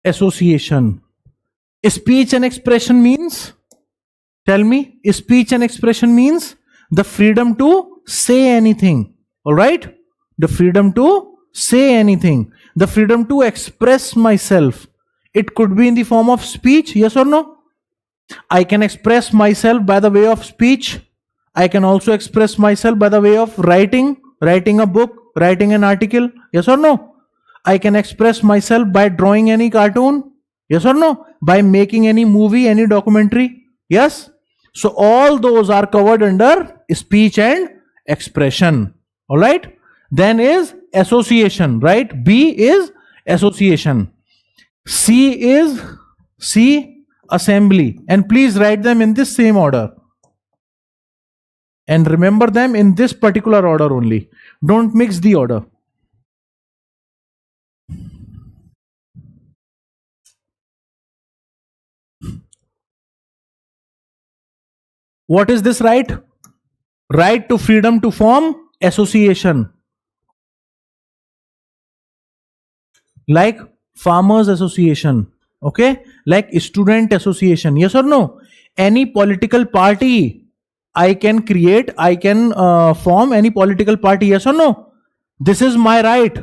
Association. Speech and expression means, tell me, speech and expression means the freedom to say anything. Alright? The freedom to say anything. The freedom to express myself. It could be in the form of speech, yes or no? I can express myself by the way of speech. I can also express myself by the way of writing a book, writing an article? Yes or no? I can express myself by drawing any cartoon? Yes or no? By making any movie, any documentary? Yes? So all those are covered under speech and expression. All right? Then is association, right? B is association. C is C, assembly. And please write them in this same order. And remember them in this particular order only. Don't mix the order. What is this right? Right to freedom to form association. Like farmers association, okay, like student association. Yes or no? Any political party I can create, I can form any political party. Yes or no? This is my right.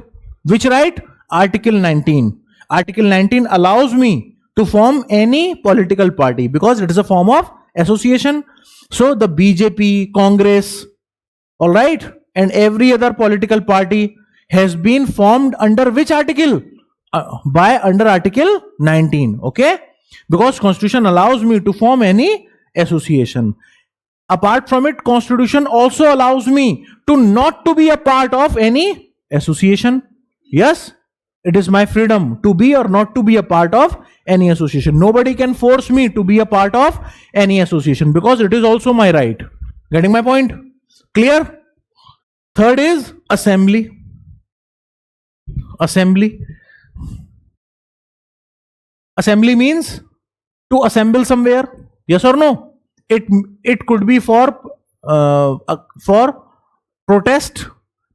Which right? Article 19. Article 19 allows me to form any political party because it is a form of association. So the BJP, Congress, all right, and every other political party has been formed under which article? By under Article 19, okay? Because Constitution allows me to form any association. Apart from it, Constitution also allows me to not to be a part of any association. Yes, it is my freedom to be or not to be a part of any association. Nobody can force me to be a part of any association because it is also my right. Getting my point? Clear? Third is assembly. Assembly. Assembly means to assemble somewhere. Yes or no? It could be for protest.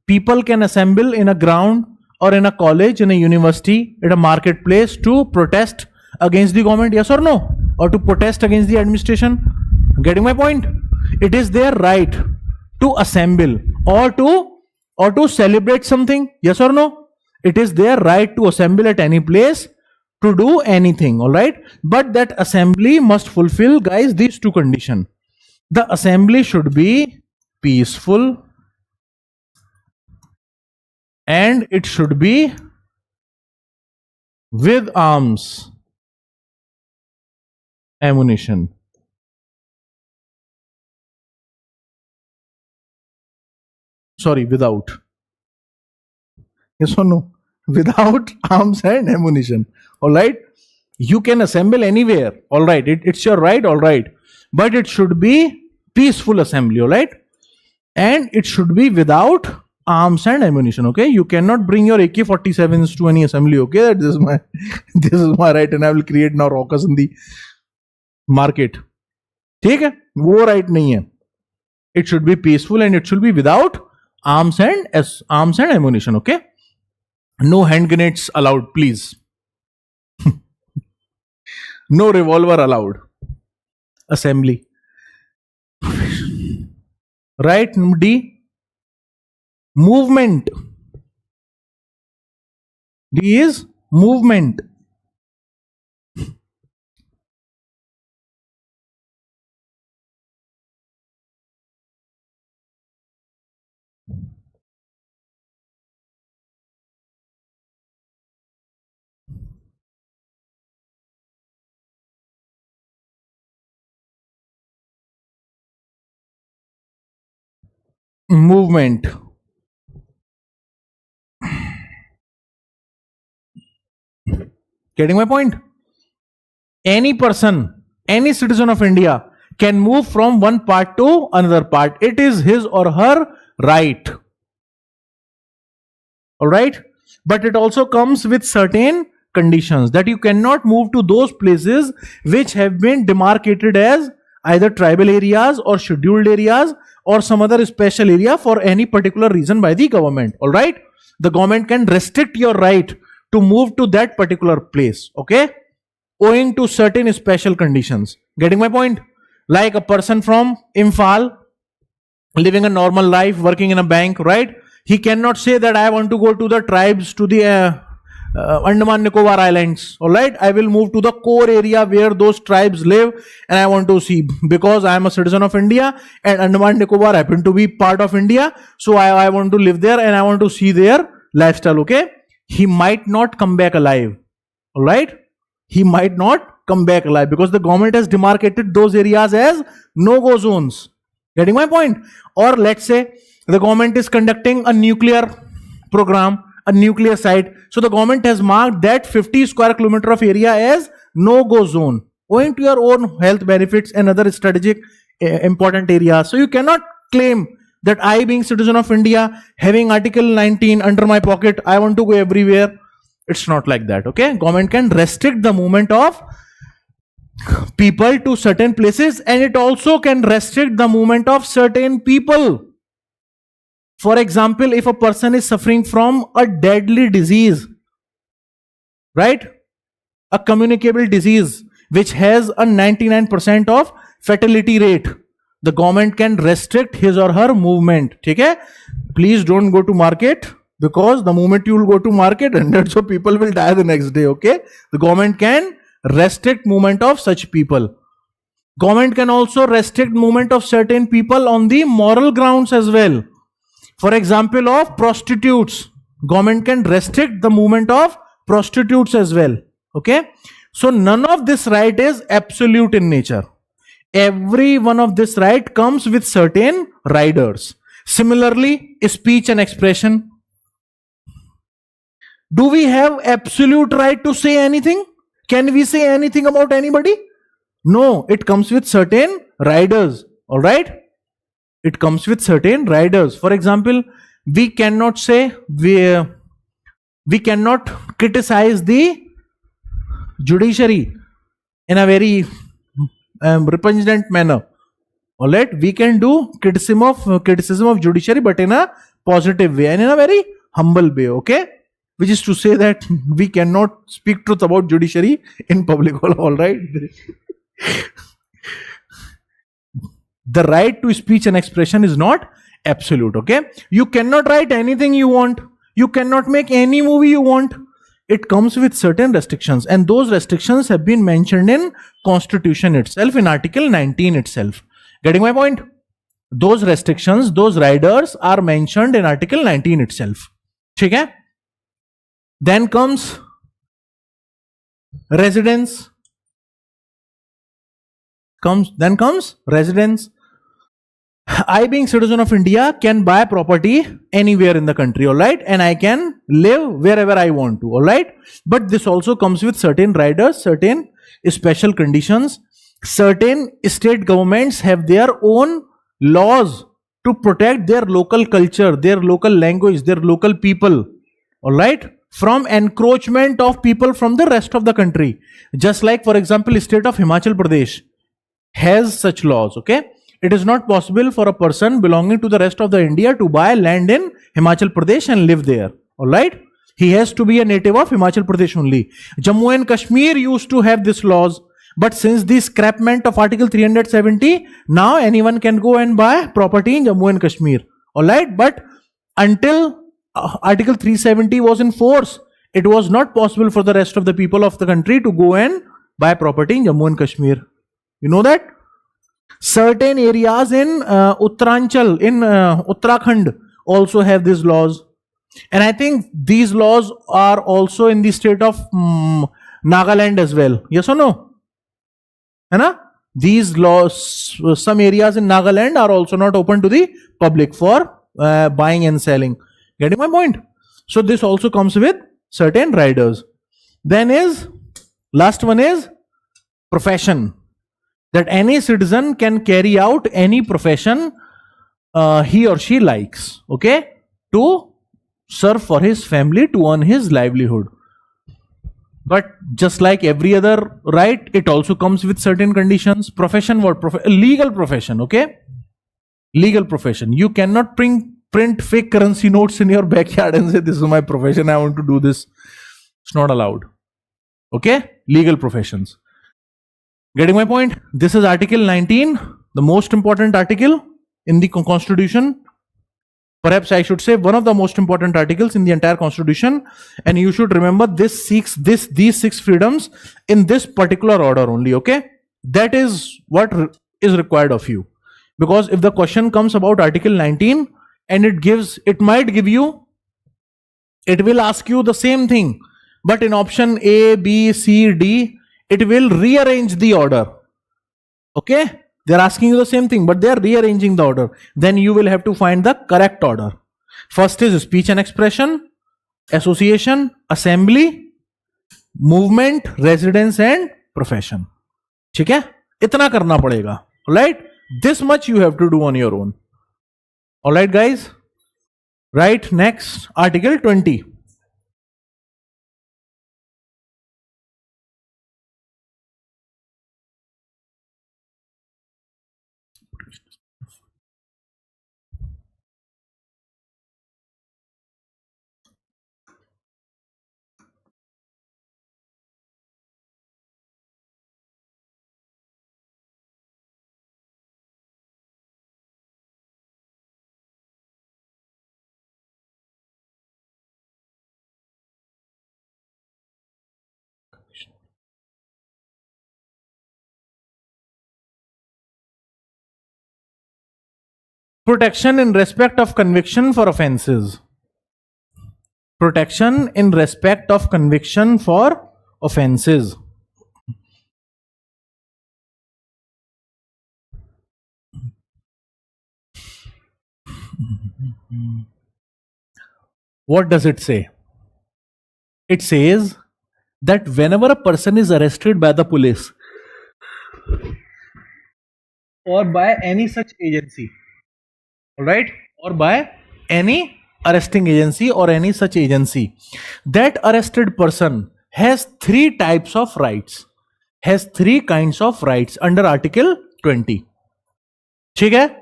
People can assemble in a ground or in a college, in a university, at a marketplace to protest against the government. Yes or no? Or to protest against the administration. Getting my point? It is their right to assemble or to celebrate something. Yes or no? It is their right to assemble at any place to do anything. All right, but that assembly must fulfill, guys, these two conditions. The assembly should be peaceful and it should be with arms, ammunition. Sorry, without. Yes or no? Without arms and ammunition. All right, you can assemble anywhere. All right, it's your right. All right, but it should be peaceful assembly. All right, and it should be without arms and ammunition. Okay, you cannot bring your AK-47s to any assembly. Okay, this is my this is my right, and I will create now rockers in the market. ठीक है, वो right नहीं है. It should be peaceful and it should be without arms and ammunition. Okay, no hand grenades allowed, please. No revolver allowed. Assembly. Right, D. Movement. D is movement. Movement. Getting my point? Any person, any citizen of India can move from one part to another part. It is his or her right. All right, but it also comes with certain conditions that you cannot move to those places which have been demarcated as either tribal areas or scheduled areas or some other special area for any particular reason by the government. All right, the government can restrict your right to move to that particular place, okay, owing to certain special conditions. Getting my point? Like a person from Imphal living a normal life, working in a bank, right? He cannot say that I want to go to the tribes, to the Andaman Nicobar Islands. All right, I will move to the core area where those tribes live, and I want to see, because I am a citizen of India and Andaman Nicobar happen to be part of India, so I want to live there and I want to see their lifestyle. Okay, he might not come back alive. All right, he might not come back alive because the government has demarcated those areas as no-go zones. Getting my point? Or let's say the government is conducting a nuclear program, a nuclear site. So the government has marked that 50 square kilometer of area as no-go zone, owing to your own health benefits and other strategic important areas. So you cannot claim that I, being citizen of India, having Article 19 under my pocket, I want to go everywhere. It's not like that. Okay, government can restrict the movement of people to certain places, and it also can restrict the movement of certain people. For example, if a person is suffering from a deadly disease, right, a communicable disease which has a 99% of fatality rate, the government can restrict his or her movement. Okay, please don't go to market, because the moment you will go to market, hundreds of people will die the next day. Okay, the government can restrict movement of such people. Government can also restrict movement of certain people on the moral grounds as well. For example, of prostitutes, government can restrict the movement of prostitutes as well. Okay, so none of this right is absolute in nature. Every one of this right comes with certain riders. Similarly, speech and expression. Do we have absolute right to say anything? Can we say anything about anybody? No, it comes with certain riders. All right, it comes with certain riders. For example, we cannot say, we cannot criticize the judiciary in a very repugnant manner. All right, we can do criticism of judiciary, but in a positive way and in a very humble way. Okay, which is to say that we cannot speak truth about judiciary in public. All right. The right to speech and expression is not absolute. Okay, you cannot write anything you want, you cannot make any movie you want. It comes with certain restrictions, and those restrictions have been mentioned in Constitution itself, in Article 19 itself. Getting my point? Those restrictions, those riders are mentioned in Article 19 itself. Okay? Then comes residence. Then comes residence. I, being citizen of India, can buy property anywhere in the country, all right, and I can live wherever I want to, all right. But this also comes with certain riders, certain special conditions. Certain state governments have their own laws to protect their local culture, their local language, their local people, all right, from encroachment of people from the rest of the country. Just like, for example, state of Himachal Pradesh has such laws. Okay, it is not possible for a person belonging to the rest of the India to buy land in Himachal Pradesh and live there. All right, he has to be a native of Himachal Pradesh only. Jammu and Kashmir used to have these laws, but since the scrapment of Article 370, now anyone can go and buy property in Jammu and Kashmir. All right, but until Article 370 was in force, it was not possible for the rest of the people of the country to go and buy property in Jammu and Kashmir. You know that? Certain areas in Uttaranchal, in Uttarakhand also have these laws. And I think these laws are also in the state of Nagaland as well. Yes or no? Hai? These laws, some areas in Nagaland are also not open to the public for buying and selling. Getting my point? So this also comes with certain riders. Then last one is profession. That any citizen can carry out any profession he or she likes, okay, to serve for his family, to earn his livelihood. But just like every other right, it also comes with certain conditions. Profession, what? Legal profession, okay? Legal profession. You cannot print fake currency notes in your backyard and say, this is my profession, I want to do this. It's not allowed. Okay? Legal professions. Getting my point? This is Article 19, the most important article in the Constitution. perhaps I should say one of the most important articles in the entire constitution, and you should remember these 6 freedoms in this particular order only. Okay, that is what is required of you, because if the question comes about article 19 and it might give you, it will ask you the same thing, but in option A, B, C, D, it will rearrange the order. Okay, they're asking you the same thing, but they're rearranging the order. Then you will have to find the correct order. First is speech and expression, association, assembly, movement, residence and profession. ठीक है, इतना करना पड़ेगा. Alright, this much you have to do on your own. Alright guys, right, next, article 20. Protection in respect of conviction for offenses. Protection in respect of conviction for offenses. What does it say? It says that whenever a person is arrested by the police or by any such agency, all right, or by any arresting agency or any such agency, that arrested person has 3 types of rights, has 3 kinds of rights under article 20. ठीक है?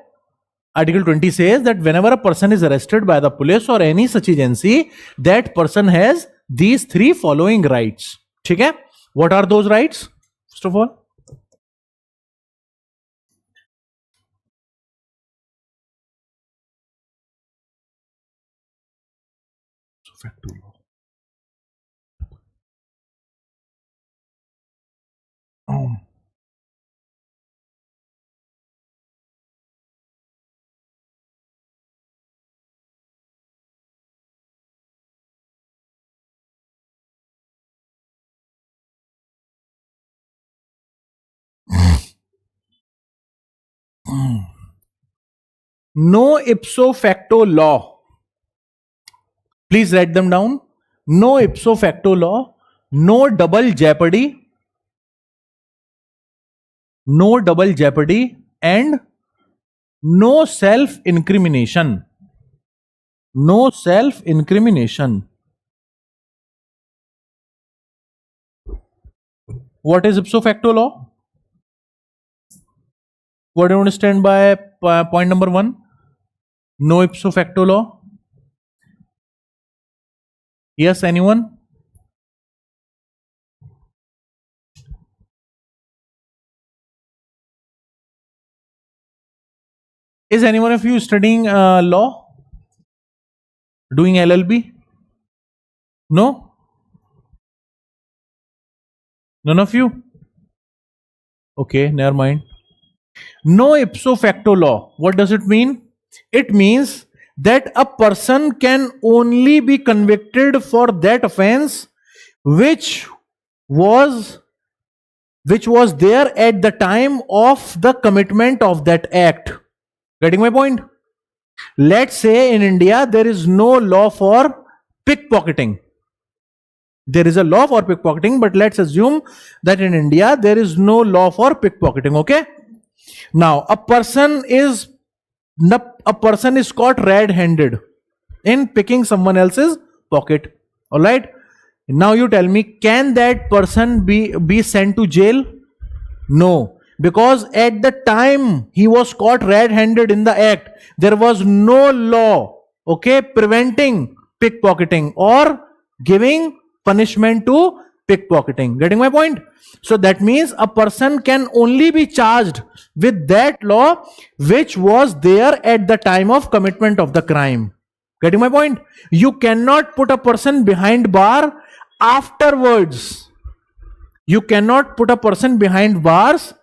Article 20 says that whenever a person is arrested by the police or any such agency, that person has these 3 following rights. ठीक है? What are those rights? First of all, no ipso facto law. Please write them down. No ipso facto law, no double jeopardy, and no self-incrimination. No self-incrimination. What is ipso facto law? What do you understand by point number 1? No ipso facto law. Yes, anyone? Is anyone of you studying law? Doing LLB? No? None of you? Okay, never mind. No ipso facto law. What does it mean? It means that a person can only be convicted for that offense which was there at the time of the commitment of that act. Getting my point? Let's say in India there is no law for pickpocketing. There is a law for pickpocketing, but let's assume that in India there is no law for pickpocketing. Okay? Now a person is caught red-handed in picking someone else's pocket. All right? Now you tell me, can that person be sent to jail? No, because at the time he was caught red-handed in the act, there was no law, okay, preventing pickpocketing or giving punishment to pickpocketing. Getting my point? So that means a person can only be charged with that law which was there at the time of commitment of the crime. Getting my point? You cannot put a person behind bar afterwards. You cannot put a person behind bars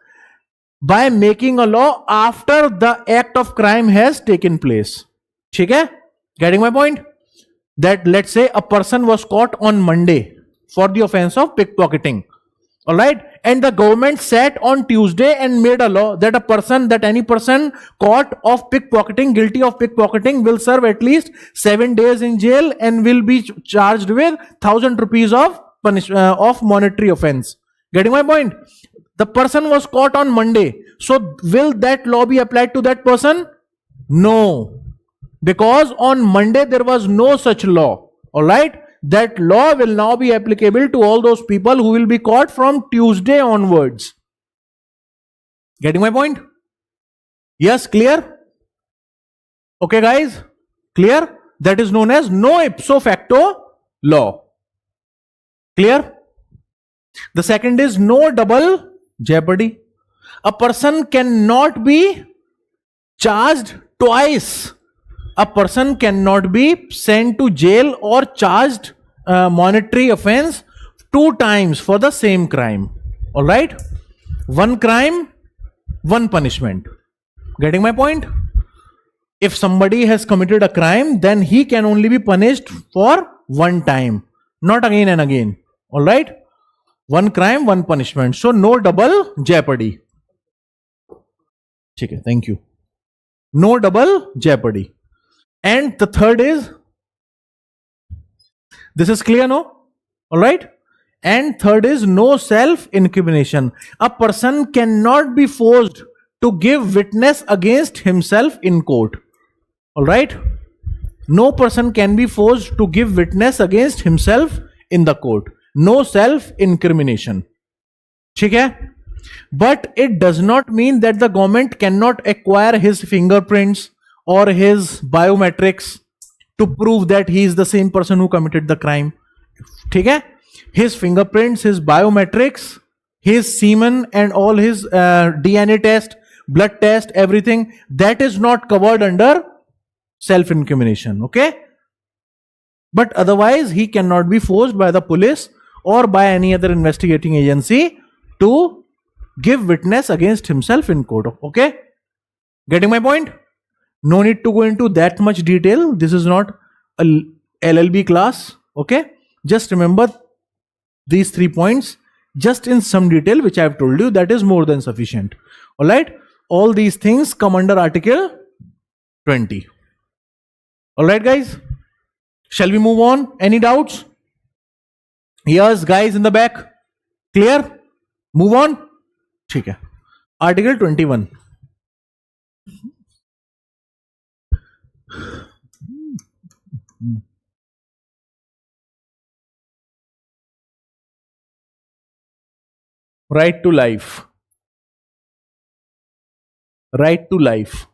by making a law after the act of crime has taken place. Okay? Getting my point? That let's say a person was caught on Monday for the offense of pickpocketing. All right, and the government sat on Tuesday and made a law that any person caught of pickpocketing, guilty of pickpocketing, will serve at least 7 days in jail and will be charged with 1,000 rupees of of monetary offense. Getting my point? The person was caught on Monday, so will that law be applied to that person? No, because on Monday there was no such law. All right, that law will now be applicable to all those people who will be caught from Tuesday onwards. Getting my point? Yes, clear? Okay, guys, clear? That is known as no ipso facto law. Clear? The second is no double jeopardy. A person cannot be charged twice. A person cannot be sent to jail or charged monetary offense 2 times for the same crime. All right, 1 crime, 1 punishment. Getting my point? If somebody has committed a crime, then he can only be punished for 1 time, not again and again. All right, 1 crime, 1 punishment. So no double jeopardy. Okay, thank you. No double jeopardy. And the third is, this is clear, no? All right. And third is no self-incrimination. A person cannot be forced to give witness against himself in court. All right. No person can be forced to give witness against himself in the court. No self-incrimination. Okay? But it does not mean that the government cannot acquire his fingerprints or his biometrics to prove that he is the same person who committed the crime. Okay? His fingerprints, his biometrics, his semen and all his DNA test, blood test, everything, that is not covered under self-incrimination. Okay? But otherwise, he cannot be forced by the police or by any other investigating agency to give witness against himself in court. Okay? Getting my point? No need to go into that much detail. This is not a LLB class. Okay? Just remember these 3 points just in some detail which I have told you. That is more than sufficient. Alright? All these things come under Article 20. Alright, guys? Shall we move on? Any doubts? Yes, guys in the back. Clear? Move on. Okay. Article 21. Right to life. Right to life.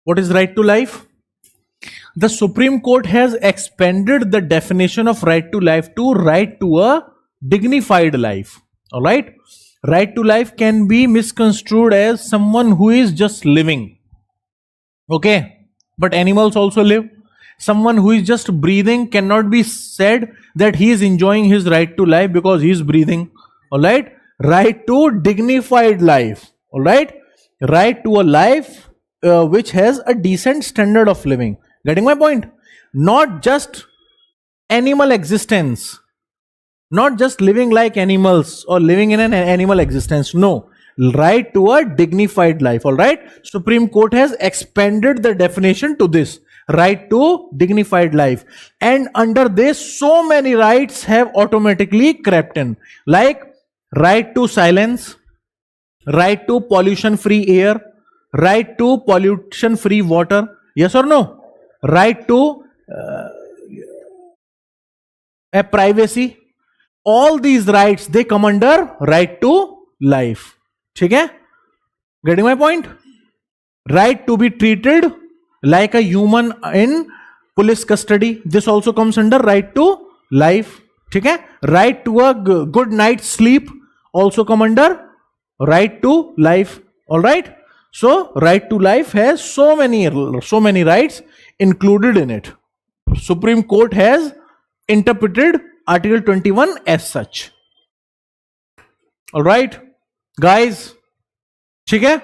What is right to life? The Supreme Court has expanded the definition of right to life to right to a dignified life. All right? Right to life can be misconstrued as someone who is just living. Okay? But animals also live. Someone who is just breathing cannot be said that he is enjoying his right to life because he is breathing. All right? Right to dignified life. All right? Right to a life which has a decent standard of living. Getting my point? Not just animal existence. Not just living like animals or living in an animal existence. No. Right to a dignified life. Alright? Supreme Court has expanded the definition to this. Right to dignified life. And under this, so many rights have automatically crept in. Like right to silence, right to pollution-free air, right to pollution-free water. Yes or no? Right to privacy. All these rights, they come under right to life. ठीक है? Getting my point? Right to be treated like a human in police custody. This also comes under right to life. ठीक है? Right to a good night's sleep also come under right to life. All right? So right to life has so many rights included in it. Supreme Court has interpreted Article 21 as such. All right, guys. ठीक है?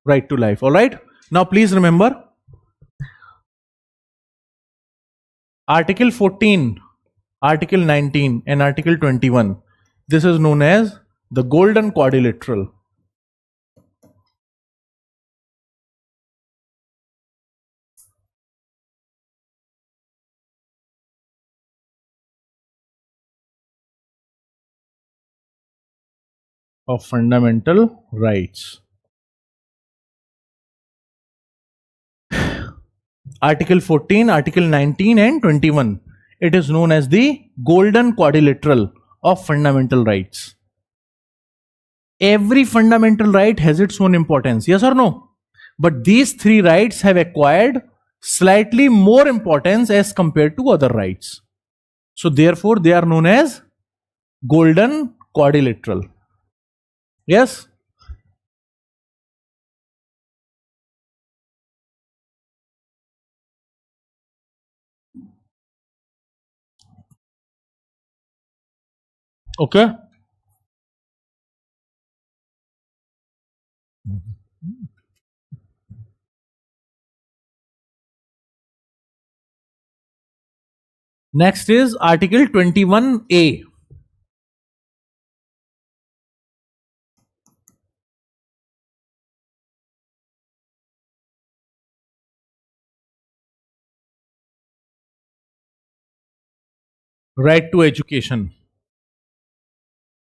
Right to life. All right. Now please remember Article 14, Article 19, and Article 21. This is known as the Golden Quadrilateral. Of fundamental rights. Article 14, Article 19, and 21. It is known as the Golden Quadrilateral of fundamental rights. Every fundamental right has its own importance, yes or no? But these three rights have acquired slightly more importance as compared to other rights. So therefore, they are known as Golden Quadrilateral. Yes? Okay. Next is Article 21A. Right to education.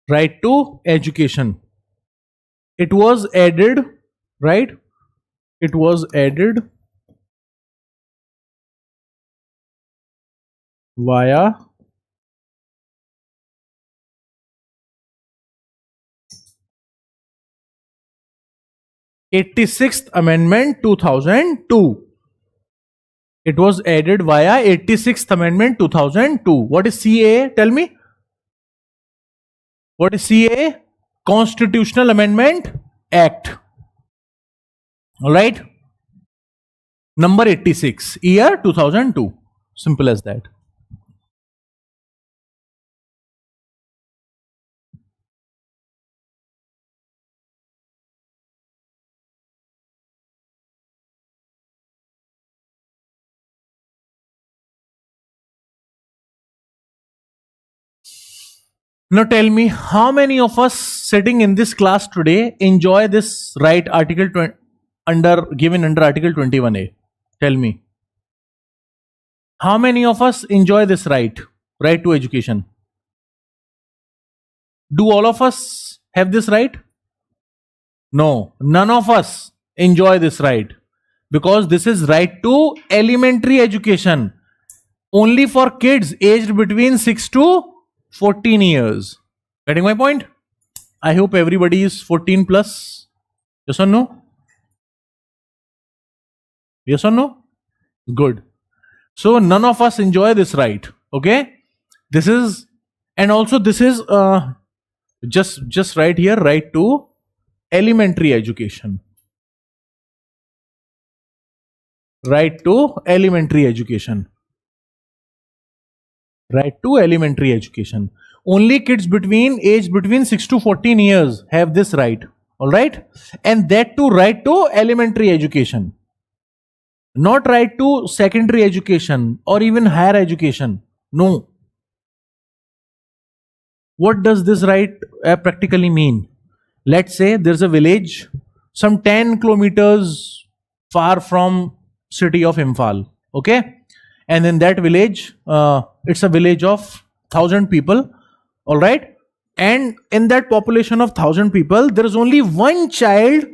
Right to education. It was added, right? It was added via '86th Amendment 2002. It was added via 86th Amendment 2002. What is CAA? Tell me. What is CAA? Constitutional Amendment Act. All right. Number 86, year 2002. Simple as that. Now tell me, how many of us sitting in this class today enjoy this right Article 20, given under Article 21A? Tell me. How many of us enjoy this right to education? Do all of us have this right? No, none of us enjoy this right, because this is right to elementary education, only for kids aged between 6 to 14 years. Getting my point? I hope everybody is 14 plus. Yes or no? Yes or no? Good. So none of us enjoy this right. Okay? This is, and also this is just right here, right to elementary education. Right to elementary education. Right to elementary education. Only kids aged between 6 to 14 years have this right. All right? And that too right to elementary education. Not right to secondary education or even higher education. No. What does this right practically mean? Let's say there's a village some 10 kilometers far from city of Imphal. Okay? And in that village, it's a village of 1,000 people. All right? And in that population of 1,000 people, there is only one child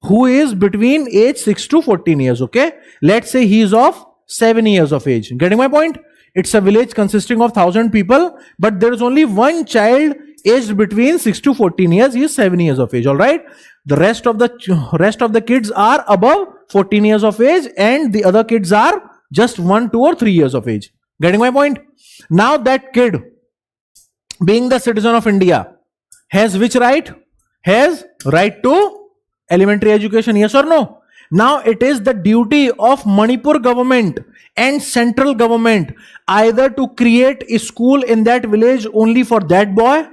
who is between age 6 to 14 years. Okay? Let's say he is of 7 years of age. Getting my point? It's a village consisting of 1,000 people, but there is only one child aged between 6 to 14 years, he is 7 years of age. All right. The rest of the kids are above 14 years of age, and the other kids are just 1, 2, or 3 years of age. Getting my point? Now that kid, being the citizen of India, has which right? Has right to elementary education, yes or no? Now it is the duty of Manipur government and central government either to create a school in that village only for that boy,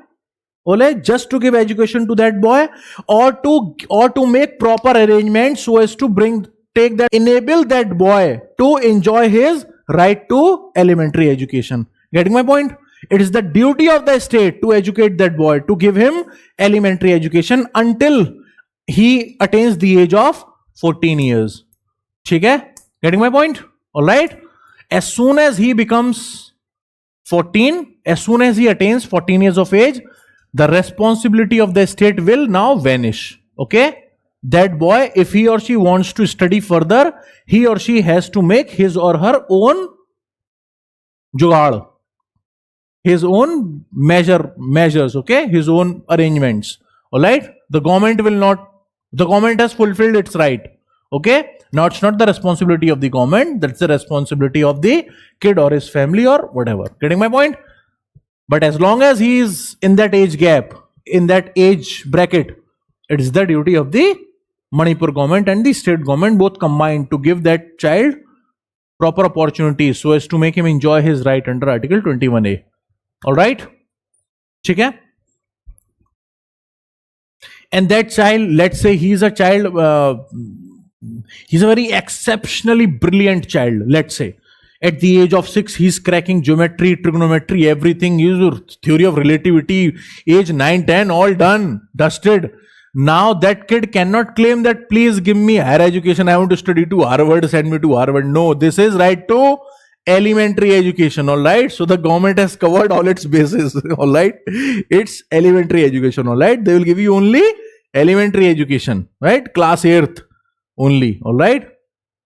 just to give education to that boy, or to make proper arrangements so as to enable that boy to enjoy his right to elementary education. Getting my point? It is the duty of the state to educate that boy, to give him elementary education until he attains the age of 14 years. Okay? Getting my point? All right. As soon as he becomes 14, as soon as he attains 14 years of age, the responsibility of the state will now vanish. Okay? That boy, if he or she wants to study further, he or she has to make his or her own jugaad, his own measures, okay? His own arrangements. All right? The government has fulfilled its right. Okay? Now it's not the responsibility of the government, that's the responsibility of the kid or his family or whatever. Getting my point? But as long as he is in that age gap, in that age bracket, it is the duty of the Manipur government and the state government both combined to give that child proper opportunities so as to make him enjoy his right under Article 21A. All right? Okay? And that child, let's say he's a child, he's a very exceptionally brilliant child, let's say. At the age of 6, he's cracking geometry, trigonometry, everything, theory of relativity, age 9, 10, all done, dusted. Now that kid cannot claim that please give me higher education, I want to study to Harvard, send me to Harvard. No, this is right to elementary education, all right? So the government has covered all its bases, all right? It's elementary education, all right? They will give you only elementary education, right? Class 8th only, all right?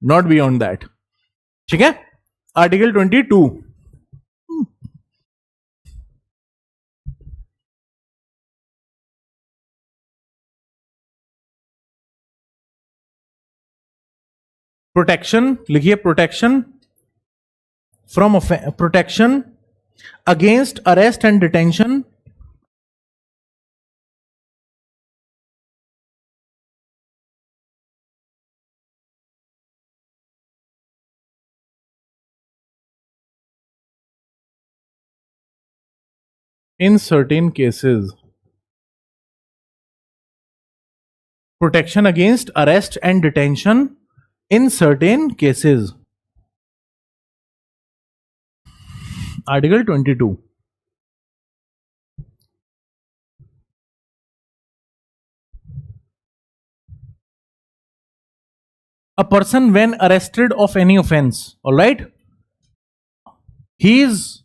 Not beyond that. Okay? Article 22. Protection, लिखिए protection from protection against arrest and detention in certain cases. Protection against arrest and detention in certain cases. Article 22. A person when arrested of any offense, all right, he is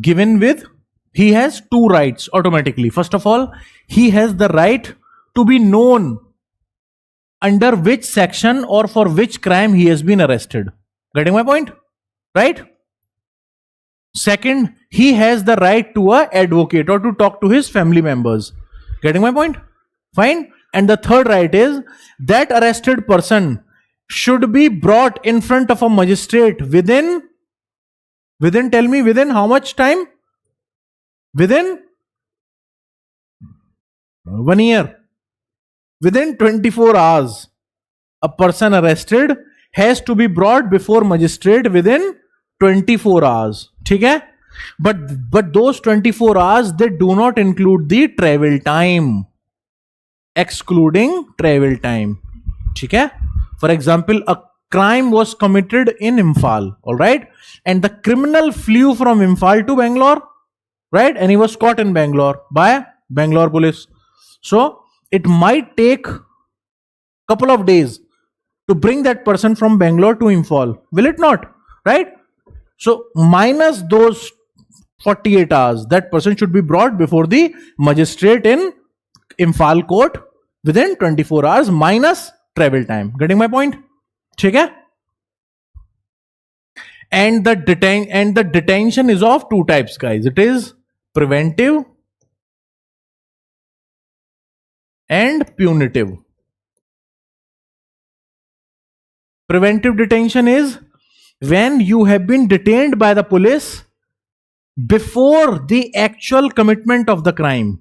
given with, he has two rights automatically. First of all, he has the right to be known under which section or for which crime he has been arrested. Getting my point? Right? Second, he has the right to an advocate or to talk to his family members. Getting my point? Fine. And the third right is that arrested person should be brought in front of a magistrate within tell me, within how much time? Within 1 year. Within 24 hours. A person arrested has to be brought before magistrate within 24 hours. Okay? But those 24 hours, they do not include the travel time. Excluding travel time. Okay? For example, a crime was committed in Imphal, all right? And the criminal flew from Imphal to Bangalore, right? And he was caught in Bangalore by Bangalore police. So it might take a couple of days to bring that person from Bangalore to Imphal. Will it not? Right? So minus those 48 hours, that person should be brought before the magistrate in Imphal court within 24 hours minus travel time. Getting my point? Okay? And the detention is of two types, guys. It is preventive and punitive. Preventive detention is when you have been detained by the police before the actual commitment of the crime.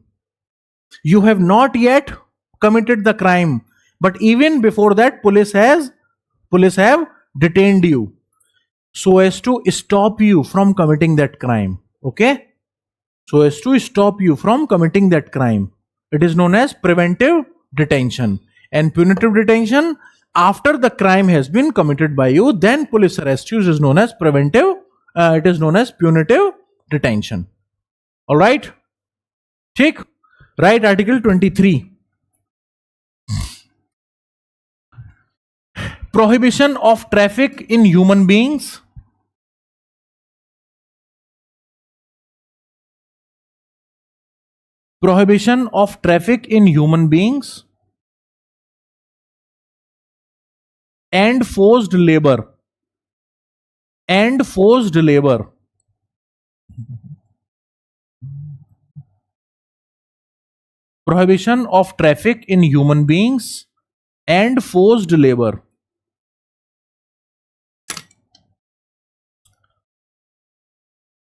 You have not yet committed the crime, but even before that, police have detained you so as to stop you from committing that crime. Okay? So as to stop you from committing that crime. It is known as preventive detention. And punitive detention, after the crime has been committed by you, then police arrest you, is known as preventive. It is known as punitive detention. All right? Take right Article 23. Prohibition of traffic in human beings. Prohibition of traffic in human beings and forced labor. And forced labor. Prohibition of traffic in human beings and forced labor.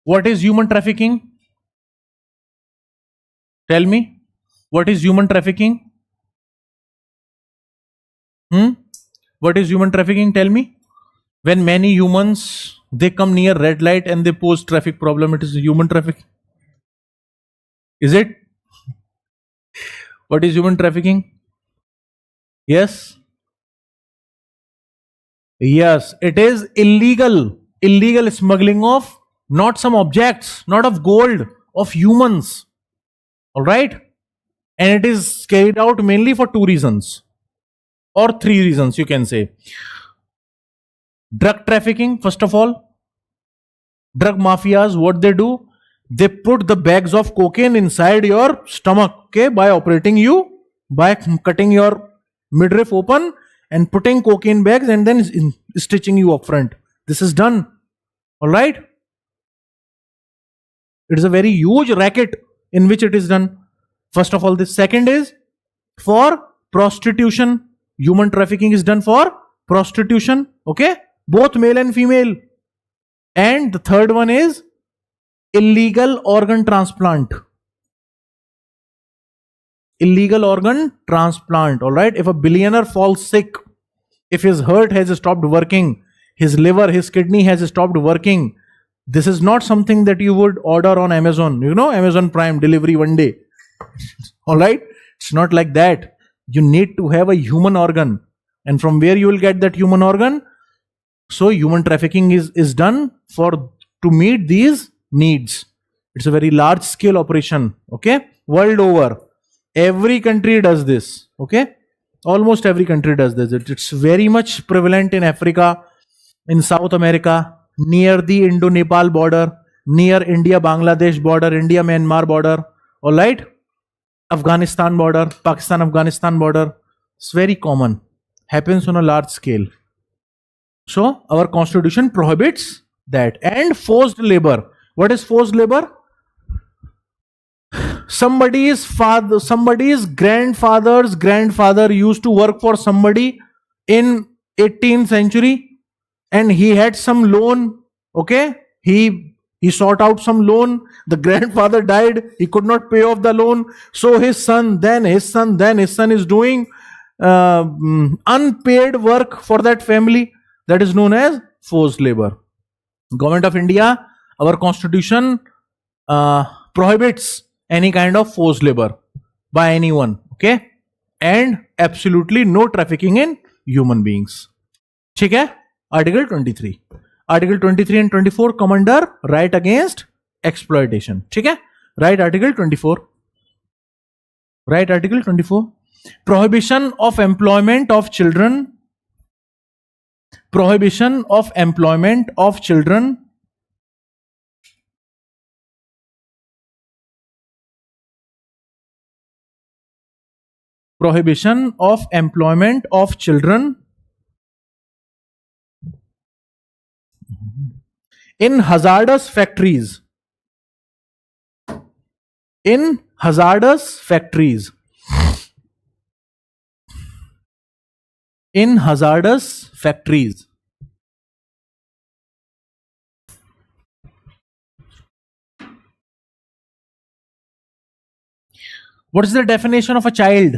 What is human trafficking? Tell me. What is human trafficking? What is human trafficking? Tell me. When many humans, they come near red light and they pose traffic problem, it is human trafficking. Is it? What is human trafficking? Yes. Yes, it is illegal smuggling of not some objects, not of gold, of humans. All right? And it is carried out mainly for two reasons or three reasons, you can say. Drug trafficking, first of all. Drug mafias, what they do? They put the bags of cocaine inside your stomach, okay, by cutting your midriff open and putting cocaine bags and then stitching you up front. This is done. All right? It is a very huge racket in which it is done. First of all, the second is for prostitution. Human trafficking is done for prostitution. Okay? Both male and female. And the third one is illegal organ transplant. Illegal organ transplant. All right? If a billionaire falls sick, if his heart has stopped working, his liver, his kidney has stopped working, this is not something that you would order on Amazon. You know, Amazon Prime delivery one day. All right? It's not like that. You need to have a human organ. And from where you will get that human organ? So human trafficking is done to meet these needs. It's a very large scale operation. Okay? World over. Every country does this. Okay? Almost every country does this. It's very much prevalent in Africa, in South America, near the Indo-Nepal border, near India-Bangladesh border, India-Myanmar border. All right? Afghanistan border, Pakistan-Afghanistan border. It's very common. Happens on a large scale. So our constitution prohibits that. And forced labor. What is forced labor? Somebody's grandfather's grandfather used to work for somebody in 18th century and he had some loan. Okay? He sought out some loan. The grandfather died. He could not pay off the loan. So his son is doing unpaid work for that family. That is known as forced labor. Government of India, our constitution prohibits any kind of forced labor by anyone. Okay? And absolutely no trafficking in human beings. ठीक है? Article 23. Article 23 and 24 come under right against exploitation. ठीक है? Right Article 24. Right Article 24. Prohibition of employment of children. Prohibition of employment of children. Prohibition of employment of children in hazardous factories. In hazardous factories. in hazardous factories. What is the definition of a child?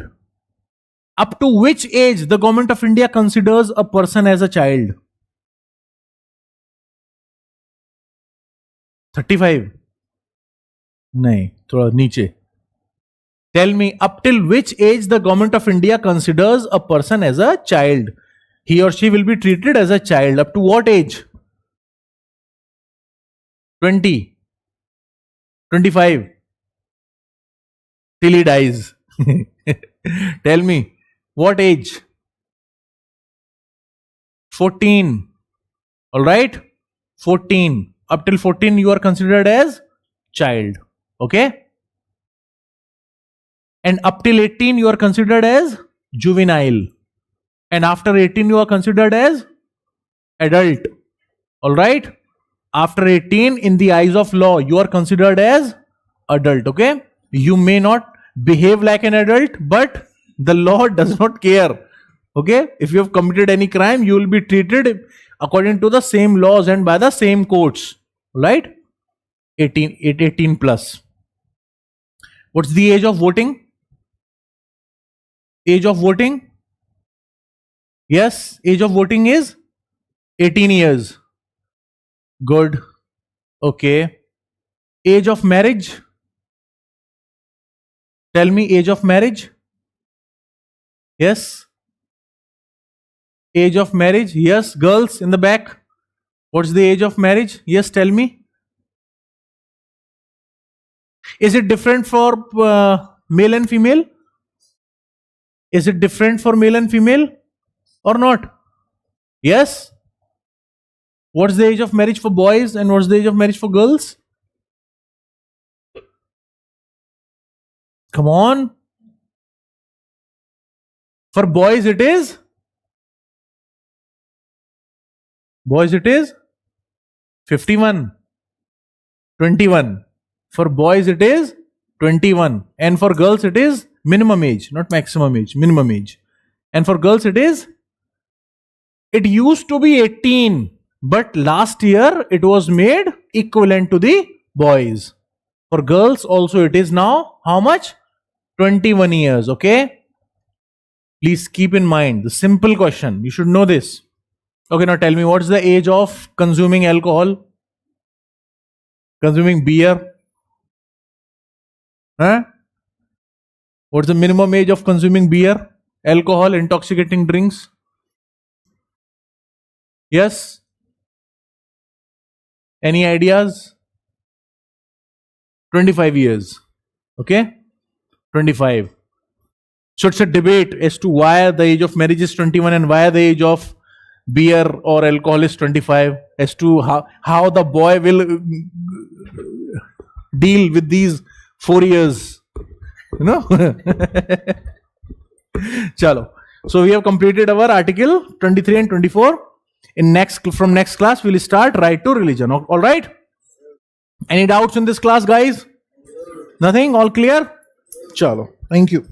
Up to which age the government of India considers a person as a child? 35? नहीं, थोड़ा नीचे. Tell me, up till which age the government of India considers a person as a child? He or she will be treated as a child. Up to what age? 20? 25? Till he dies. Tell me, what age? 14. Alright? 14. Up till 14 you are considered as child. Okay? And up till 18 you are considered as juvenile. And after 18 you are considered as adult. Alright? After 18 in the eyes of law you are considered as adult. Okay? You may not behave like an adult, but the law does not care. Okay? If you have committed any crime, you will be treated according to the same laws and by the same courts. Right? 18 plus. What's the age of voting? Age of voting? Yes, age of voting is 18 years. Good. Okay. Age of marriage? Tell me, age of marriage? Yes. Age of marriage? Yes. Girls in the back. What's the age of marriage? Yes, tell me. Is it different for male and female? Is it different for male and female or not? Yes. What's the age of marriage for boys and what's the age of marriage for girls? Come on. For boys it is? Boys it is 51. 21. For boys it is 21. And for girls it is minimum age, not maximum age, minimum age. And for girls it used to be 18. But last year it was made equivalent to the boys. For girls also it is now how much? 21 years. Okay? Please keep in mind the simple question. You should know this. Okay, now tell me, what's the age of consuming alcohol? Consuming beer? Huh? What's the minimum age of consuming beer, alcohol, intoxicating drinks? Yes? Any ideas? 25 years. Okay? 25. So it's a debate as to why the age of marriage is 21 and why the age of beer or alcohol is 25, as to how the boy will deal with these 4 years. You know? Chalo. So we have completed our article 23 and 24. From next class we'll start right to religion. All right? Any doubts in this class, guys? Nothing? All clear? Chalo. Thank you.